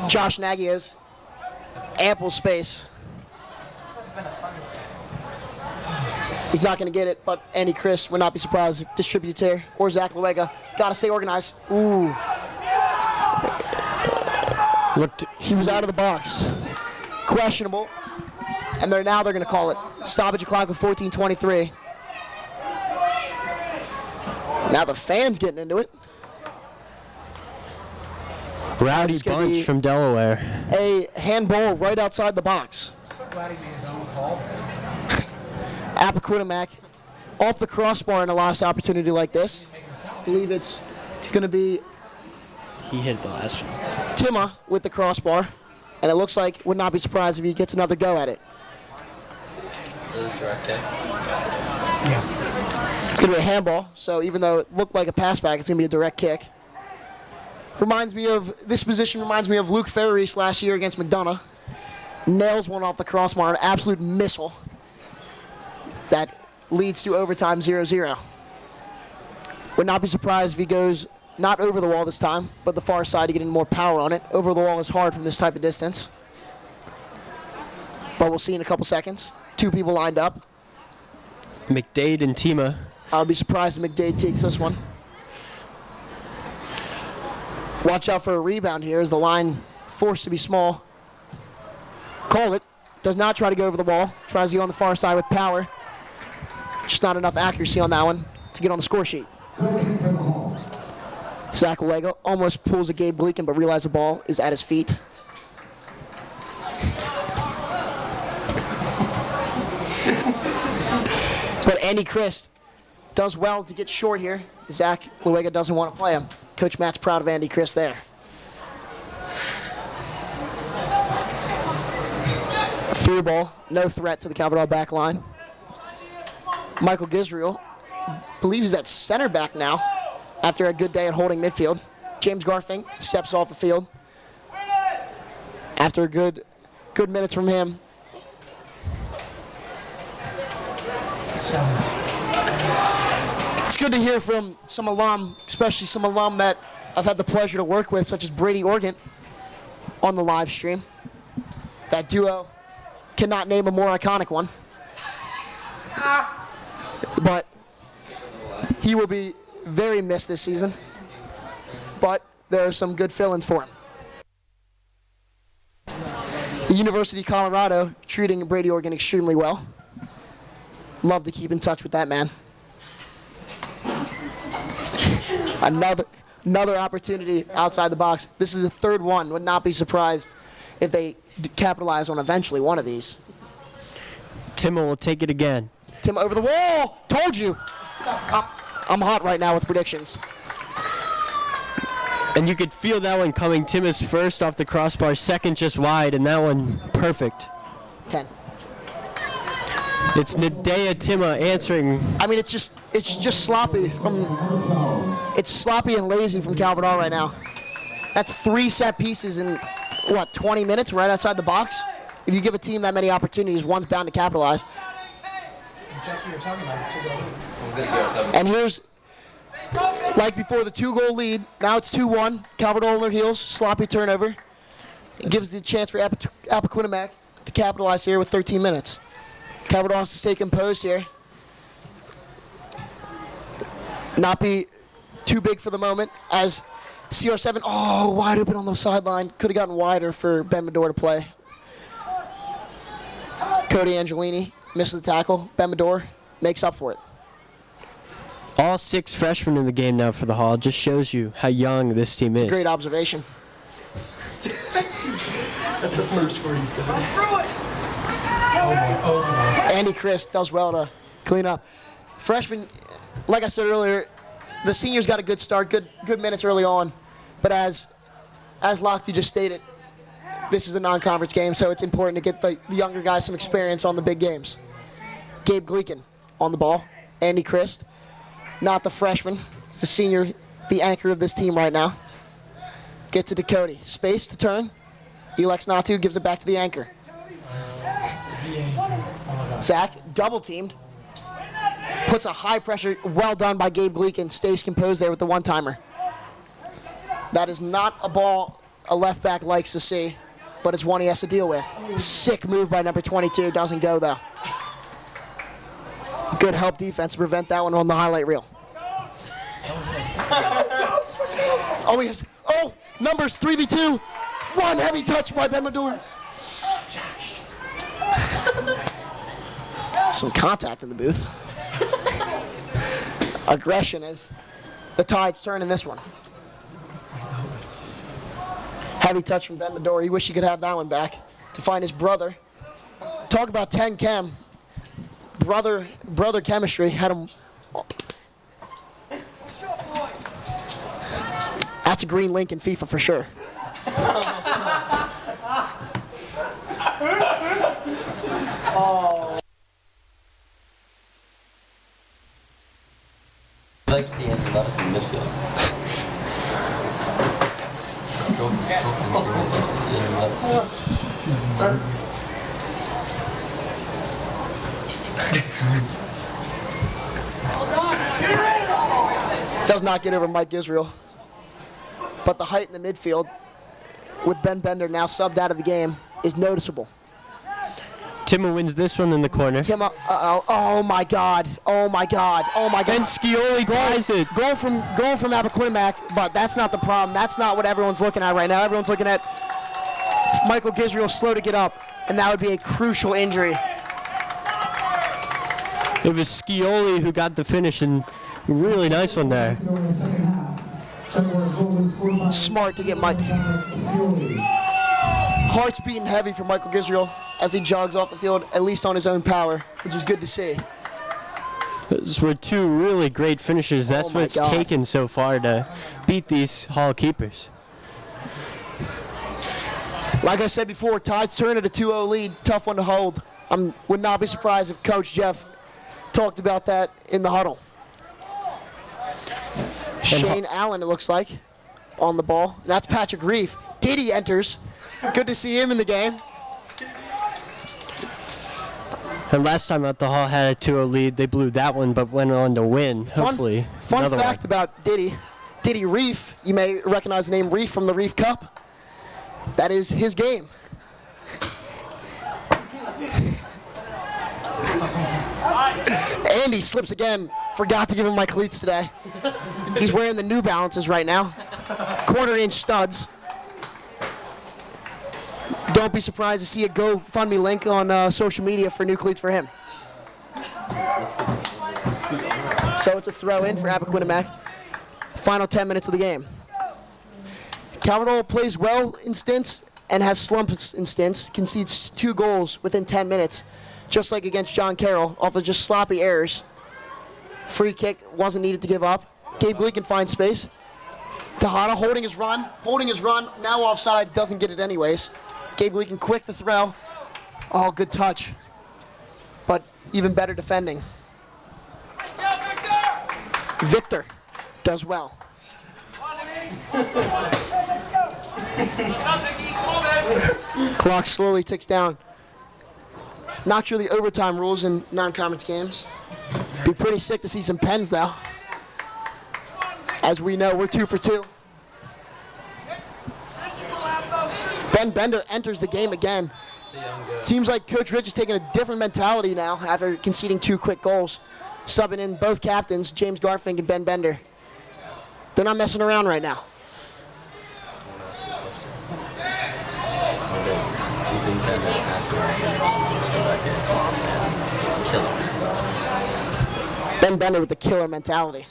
Josh Nagy has ample space. He's not going to get it, but Andy Chris would not be surprised if distributes here. Or Zach Luega. Got to stay organized. Ooh. He was out of the box. Questionable. And they're going to call it. Stoppage clock with 14:23. Now the fans getting into it. Rowdy bunch from Delaware. A handball right outside the box. So glad he made his own call. Appoquinimink off the crossbar in a last opportunity like this. I believe it's going to be He hit the last one. Tima with the crossbar. And it looks like, would not be surprised if he gets another go at it. It's going to be a handball, so even though it looked like a pass back, it's going to be a direct kick. This position reminds me of Luke Ferris last year against McDonough. Nails one off the crossbar, an absolute missile that leads to overtime 0-0. Would not be surprised if he goes not over the wall this time, but the far side to get more power on it. Over the wall is hard from this type of distance. But we'll see in a couple seconds. 2 people lined up. McDade and Tima. I would be surprised if McDade takes this one. Watch out for a rebound here as the line forced to be small. Call it. Does not try to go over the wall. Tries to go on the far side with power. Just not enough accuracy on that one to get on the score sheet. Zach Luega almost pulls a Gabe Gleekin, but realizes the ball is at his feet. But Andy Christ does well to get short here. Zach Luega doesn't want to play him. Coach Matt's proud of Andy Christ there. Through ball, no threat to the Calvert back line. Michael Gisriel, believe he's at center back now after a good day at holding midfield. James Garfink steps off the field after a good minutes from him. It's good to hear from some alum, especially some alum that I've had the pleasure to work with, such as Brady Organ on the live stream. That duo, cannot name a more iconic one. But he will be very missed this season. But there are some good fill-ins for him. The University of Colorado treating Brady Organ extremely well. Love to keep in touch with that man. Another opportunity outside the box. This is a third one. Would not be surprised if they capitalize on eventually one of these. Tima will take it again. Tim over the wall. Told you. I'm hot right now with predictions. And you could feel that one coming. Tima's first off the crossbar, second just wide, and that one perfect. 10. It's Nadea Tima answering. I mean, it's just sloppy it's sloppy and lazy from Calvert Hall right now. That's 3 set pieces in, 20 minutes right outside the box? If you give a team that many opportunities, one's bound to capitalize. Just what you're talking about. And here's, like before, the 2-goal lead. Now it's 2-1. Calvert Hall on their heels. Sloppy turnover. It gives the chance for Appoquinimink to capitalize here with 13 minutes. Calvert Hall has to stay composed here. Not be too big for the moment as CR7, wide open on the sideline. Could have gotten wider for Ben Medor to play. Cody Angelini misses the tackle. Ben Medor makes up for it. All 6 freshmen in the game now for the Hall. Just shows you how young this team is. Great observation. That's the first word he said. Andy Christ does well to clean up. Freshman, like I said earlier, the seniors got a good start, good minutes early on, but as Lochte just stated, this is a non-conference game, so it's important to get the younger guys some experience on the big games. Gabe Gleekin on the ball. Andy Christ, not the freshman. He's the senior, the anchor of this team right now. Gets it to Cody. Space to turn. Elex not to, gives it back to the anchor. Zach, double teamed. Puts a high pressure, well done by Gabe Gleekin. Stays composed there with the one-timer. That is not a ball a left back likes to see, but it's one he has to deal with. Sick move by number 22, doesn't go though. Good help defense to prevent that one on the highlight reel. Oh, he has, oh, numbers 3v2. One heavy touch by Ben Mador. Some contact in the booth. Aggression as the tides turn in this one. Heavy touch from Ben Mador. He wish he could have that one back to find his brother. Talk about 10 chem. Brother chemistry had him. That's a green link in FIFA for sure. I'd like to see Andrew Levis in the midfield. Does not get over Mike Israel. But the height in the midfield, with Ben Bender now subbed out of the game, is noticeable. Timma wins this one in the corner. Timma, oh my God, oh my God, oh my God. And Scioli ties it. Goal from Appoquinimink, but that's not the problem. That's not what everyone's looking at right now. Everyone's looking at Michael Gisriel slow to get up, and that would be a crucial injury. It was Scioli who got the finish, and really nice one there. Smart to get Mike. Heart's beating heavy for Michael Gisriel as he jogs off the field, at least on his own power, which is good to see. Those were two really great finishes. That's what it's taken so far to beat these Hall keepers. Like I said before, Tides turn at a 2-0 lead. Tough one to hold. I would not be surprised if Coach Jeff talked about that in the huddle. Shane Allen, it looks like, on the ball. And that's Patrick Reef. Diddy enters. Good to see him in the game. And last time out, the Hall had a 2-0 lead. They blew that one, but went on to win, hopefully. Fun fact about Diddy Reef, you may recognize the name Reef from the Reef Cup. That is his game. Andy slips again. Forgot to give him my cleats today. He's wearing the New Balances right now. Quarter-inch studs. Don't be surprised to see a GoFundMe link on social media for new cleats for him. So it's a throw in for Appoquinimink. Final 10 minutes of the game. Calvert plays well in stints and has slumps in stints. Concedes 2 goals within 10 minutes, just like against John Carroll, off of just sloppy errors. Free kick wasn't needed to give up. Gabe Gleekin finds space. Tejada holding his run, now offside, doesn't get it anyways. Gabe Gleekin quick to throw. Oh, good touch. But even better defending. Victor does well. Clock slowly ticks down. Not sure the overtime rules in non-conference games. Be pretty sick to see some pens though. As we know, we're 2 for 2. Ben Bender enters the game again. Seems like Coach Rich is taking a different mentality now after conceding 2 quick goals. Subbing in both captains, James Garfink and Ben Bender. They're not messing around right now. Ben Bender with the killer mentality.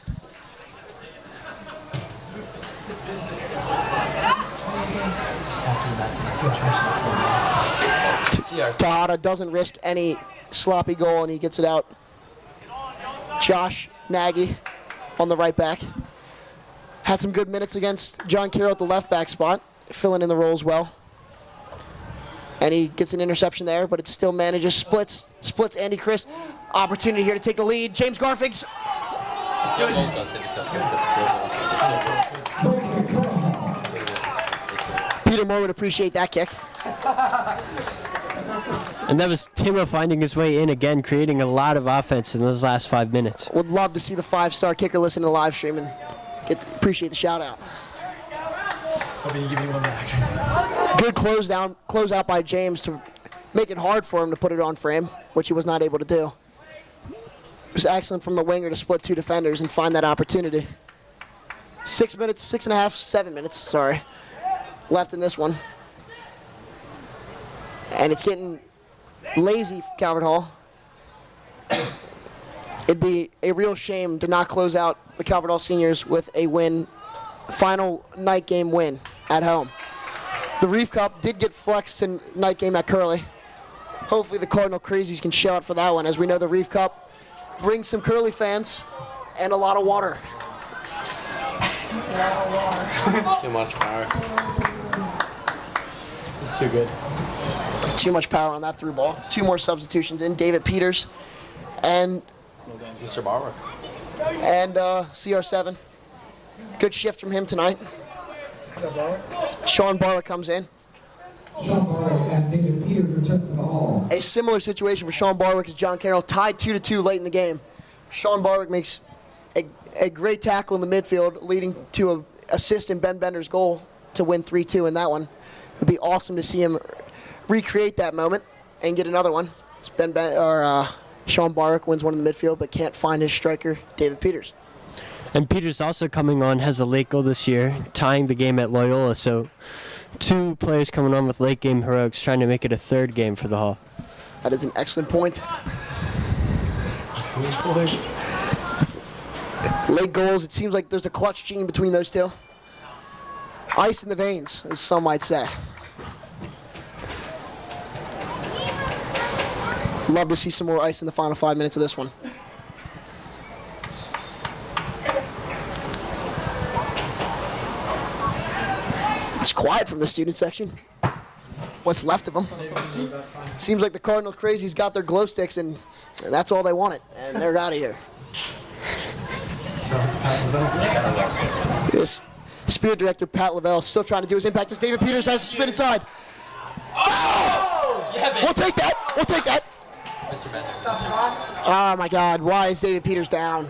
Tejada doesn't risk any sloppy goal and he gets it out. Josh Nagy on the right back. Had some good minutes against John Carroll at the left back spot, filling in the role as well. And he gets an interception there, but it still manages, splits Andy Chris. Opportunity here to take the lead. James Garfin's. Peter Moore would appreciate that kick. And that was Timo finding his way in again, creating a lot of offense in those last 5 minutes. Would love to see the 5-star kicker listen to the live stream and appreciate the shout out. Hoping you give me one back. Good close out by James to make it hard for him to put it on frame, which he was not able to do. It was excellent from the winger to split 2 defenders and find that opportunity. 6 minutes, 7 minutes, left in this one. And it's getting lazy for Calvert Hall. It'd be a real shame to not close out the Calvert Hall seniors with a win, final night game win at home. The Reef Cup did get flexed to night game at Curly. Hopefully the Cardinal Crazies can show out for that one. As we know, the Reef Cup brings some Curly fans and a lot of water. Too much power. It's too good. Too much power on that through ball. 2 more substitutions in. David Peters and Mr. Barber. CR7. Good shift from him tonight. Sean Barber comes in. Sean Barwick and David Peters return to the hall. A similar situation for Sean Barwick as John Carroll, tied 2-2 late in the game. Sean Barwick makes a great tackle in the midfield, leading to an assist in Ben Bender's goal to win 3-2 in that one. It would be awesome to see him recreate that moment and get another one. Sean Barwick wins one in the midfield, but can't find his striker, David Peters. And Peters also coming on has a late goal this year, tying the game at Loyola. So 2 players coming on with late game heroics, trying to make it a 3rd game for the Hall. That is an excellent point. Late goals, it seems like there's a clutch gene between those 2. Ice in the veins, as some might say. Love to see some more ice in the final 5 minutes of this one. It's quiet from the student section. What's left of them. Seems like the Cardinal Crazies got their glow sticks and that's all they wanted, and they're out of here. Yes. Spirit Director Pat Lavelle still trying to do his impact as David Peters has to spin inside. Oh! Yeah, We'll take that. We'll take that. Mr. Bender. Oh my God, why is David Peters down?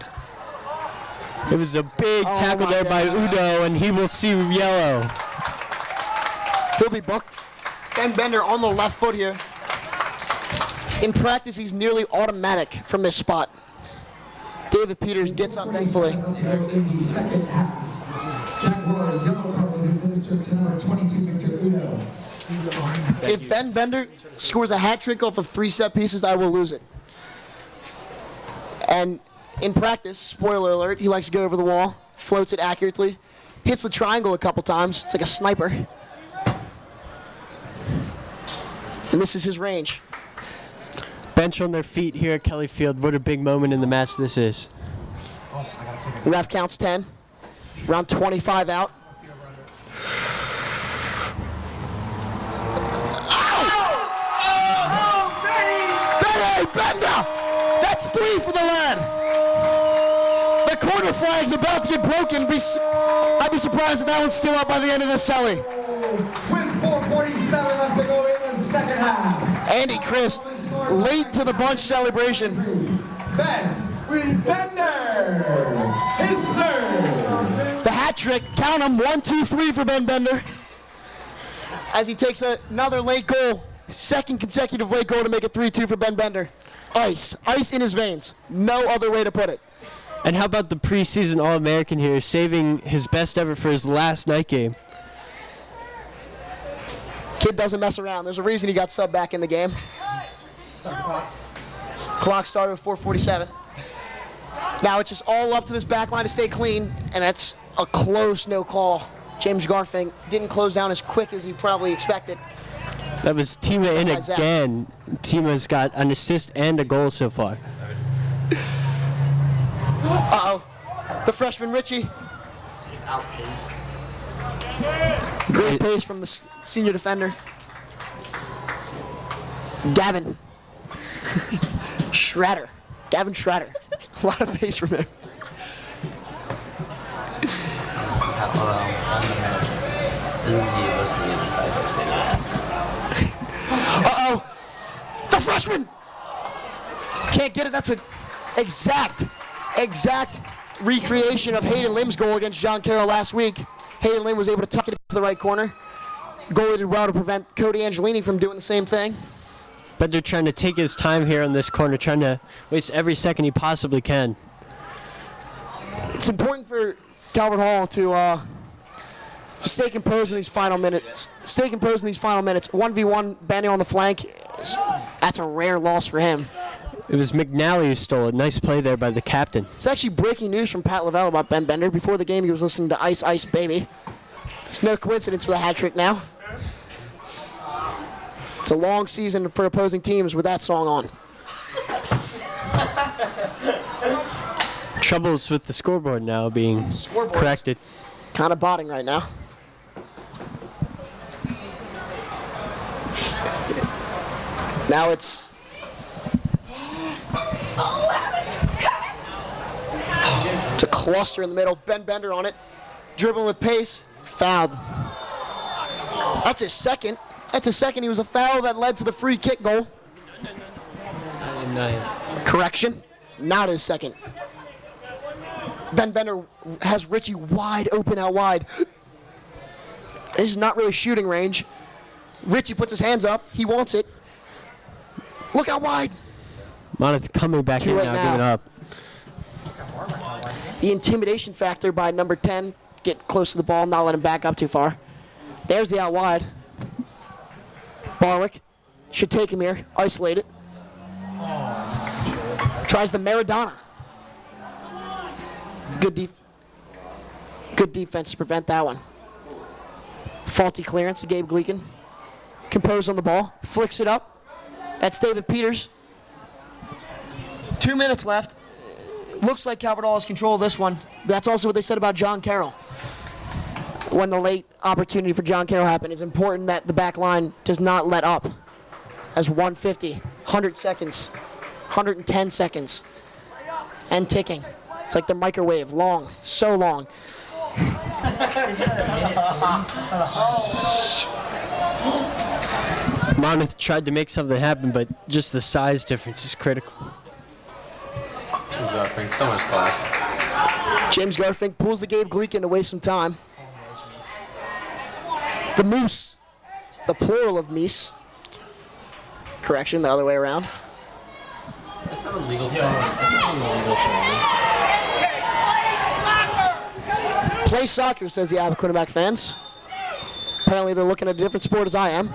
It was a big tackle there by Udo, and he will see yellow. He'll be booked. Ben Bender on the left foot here. In practice, he's nearly automatic from this spot. David Peters gets up thankfully. In the second half, Jaguars yellow card was administered to number 22, Victor Udo. If Ben Bender scores a hat trick off of 3 set pieces, I will lose it. And in practice, spoiler alert, he likes to go over the wall, floats it accurately, hits the triangle a couple times. It's like a sniper. And this is his range. Bench on their feet here at Kelly Field. What a big moment in the match this is. The ref counts 10. Round 25 out. Bender! That's 3 for the lad. The corner flag's about to get broken. I'd be surprised if that one's still up by the end of this celly. With 4:47 left to go in the second half. Andy Chris, late to the bunch celebration. Ben Bender, his 3rd. The hat trick, count them, 1, 2, 3 for Ben Bender. As he takes another late goal, 2nd consecutive late goal to make it 3-2 for Ben Bender. Ice in his veins. No other way to put it. And how about the preseason All-American here, saving his best ever for his last night game? Kid doesn't mess around. There's a reason he got subbed back in the game. Clock started with 4:47. Now it's just all up to this back line to stay clean, and that's a close no call. James Garfink didn't close down as quick as he probably expected. That was Tima in again. Tima's got an assist and a goal so far. Uh-oh. The freshman Richie. It's outpaced. Great pace from the senior defender. Gavin. Schrader. Gavin Schrader. A lot of pace from him. Isn't he listening to the Uh-oh. The freshman. Can't get it. That's an exact recreation of Hayden Lim's goal against John Carroll last week. Hayden Lim was able to tuck it to the right corner. Goalie did well to prevent Cody Angelini from doing the same thing. Bender trying to take his time here on this corner, trying to waste every second he possibly can. It's important for Calvert Hall to stay composed in these final minutes. 1v1, Benny on the flank. That's a rare loss for him. It was McNally who stole it. Nice play there by the captain. It's actually breaking news from Pat Lavelle about Ben Bender. Before the game, he was listening to Ice Ice Baby. It's no coincidence for the hat trick now. It's a long season for opposing teams with that song on. Troubles with the scoreboard now being corrected. Kind of botting right now. Now it's... It's a cluster in the middle. Ben Bender on it. Dribbling with pace. Fouled. That's his second. He was a foul that led to the free kick goal. Correction. Not his second. Ben Bender has Richie wide open out wide. This is not really shooting range. Richie puts his hands up. He wants it. Look out wide. Monmouth coming back in now, giving up. The intimidation factor by number 10. Get close to the ball, not let him back up too far. There's the out wide. Barwick should take him here. Isolate it. Tries the Maradona. Good defense to prevent that one. Faulty clearance to Gabe Gleekin. Composed on the ball. Flicks it up. That's David Peters. 2 minutes left. Looks like Calvert Hall has control of this one. That's also what they said about John Carroll. When the late opportunity for John Carroll happened, it's important that the back line does not let up. As 150, 100 seconds, 110 seconds, and ticking. It's like the microwave, long, so long. Monmouth tried to make something happen, but just the size difference is critical. James Garfink, so much class. James Garfink pulls the Gabe Gleekin to waste some time. The Moose, the plural of Meese. Correction, the other way around. That's not illegal. That's not illegal. Play soccer, says the Appoquinimink fans. Apparently they're looking at a different sport as I am.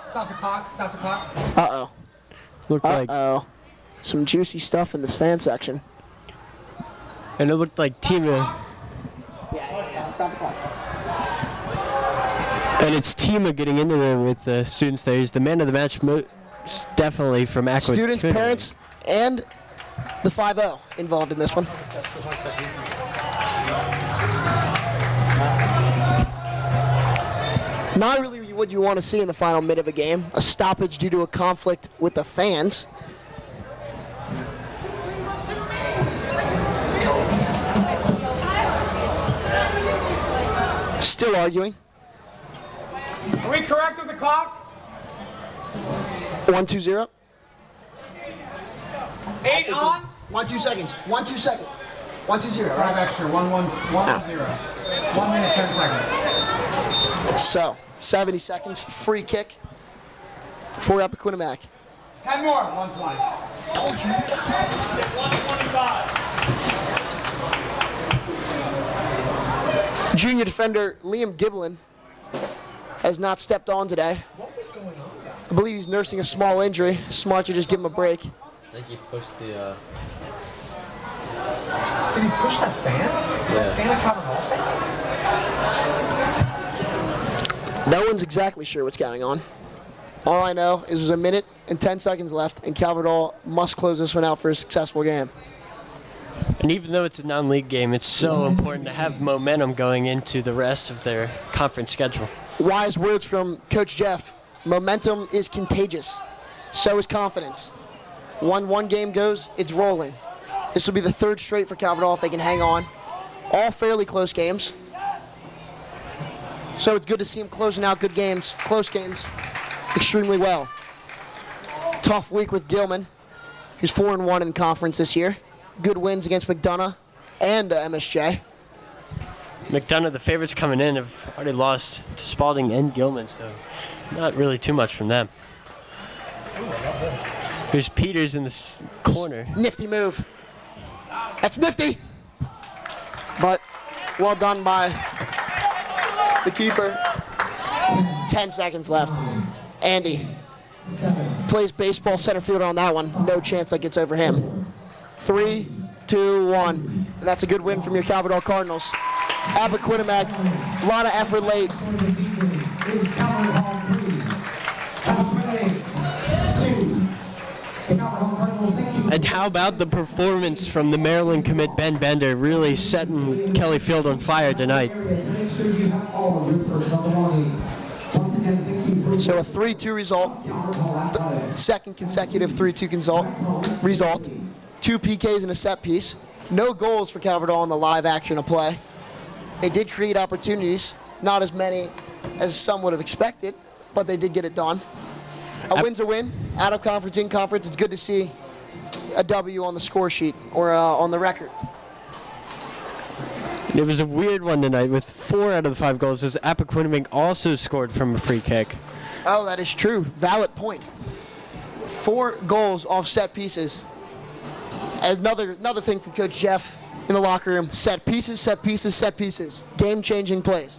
Stop the clock. Uh-oh. Looked like, Uh-oh. Some juicy stuff in this fan section. and it looked like Tima, Yeah, stop the clock. and it's Tima getting into there with the students there. He's the man of the match, definitely from Aqua. Students, parents, and the 5-0 involved in this one. Not really what you want to see in the final minute of a game. A stoppage due to a conflict with the fans. Still arguing. Are we correct with the clock? 1-2-0. 8 on. 1-2 seconds. 1-2 second. 1-2-0. 5 extra. 1-1-0. 1 minute 10 seconds. So 70 seconds. Free kick for Appoquinimink. 10 more. 120. Junior defender Liam Giblin has not stepped on today. I believe he's nursing a small injury. Smart to just give him a break. I think he pushed the. Did he push that fan? Was that fan a Calvert Hall fan? No one's exactly sure what's going on. All I know is there's a minute and 10 seconds left, and Calvert Hall must close this one out for a successful game. And even though it's a non-league game, it's so important to have momentum going into the rest of their conference schedule. Wise words from Coach Jeff. Momentum is contagious. So is confidence. One game goes, it's rolling. This will be the third straight for Calvert-Hall if they can hang on. All fairly close games. So it's good to see them closing out good games, close games, extremely well. Tough week with Gilman, who's 4-1 in conference this year. Good wins against McDonough and MSJ. McDonough, the favorites coming in, have already lost to Spalding and Gilman, so not really too much from them. There's Peters in this corner. Nifty move. That's nifty. But well done by the keeper. 10 seconds left. Andy plays baseball center fielder on that one. No chance that gets over him. 3, 2, 1. And that's a good win from your Calvert-Hall Cardinals. Appoquinimink, a lot of effort late. And how about the performance from the Maryland commit Ben Bender, really setting Kelly Field on fire tonight. So a 3-2 result, second consecutive 3-2 result. 2 PKs and a set piece. No goals for Calvert-Hall in the live action of play. They did create opportunities, not as many as some would have expected, but they did get it done. A win's a win. Out of conference, in conference, it's good to see a W on the score sheet or on the record. It was a weird one tonight with 4 out of the 5 goals as Appoquinimink also scored from a free kick. Oh, that is true. Valid point. 4 goals off set pieces. Another thing from Coach Jeff in the locker room, set pieces, set pieces, set pieces. Game-changing plays.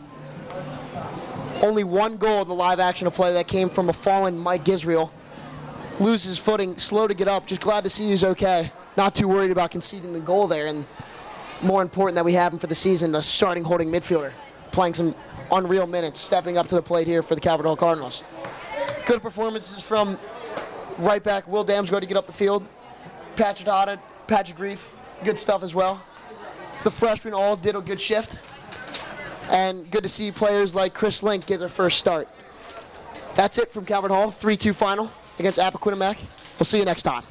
Only 1 goal in the live action of play that came from a fallen Mike Israel. Loses footing, slow to get up, just glad to see he's okay. Not too worried about conceding the goal there, and more important that we have him for the season, the starting holding midfielder, playing some unreal minutes, stepping up to the plate here for the Calvert-Hall Cardinals. Good performances from right back Will Damsgaard to get up the field. Patrick Otta, Patrick Grief, good stuff as well. The freshmen all did a good shift. And good to see players like Chris Link get their first start. That's it from Calvert-Hall, 3-2 final against Appoquinimink. We'll see you next time.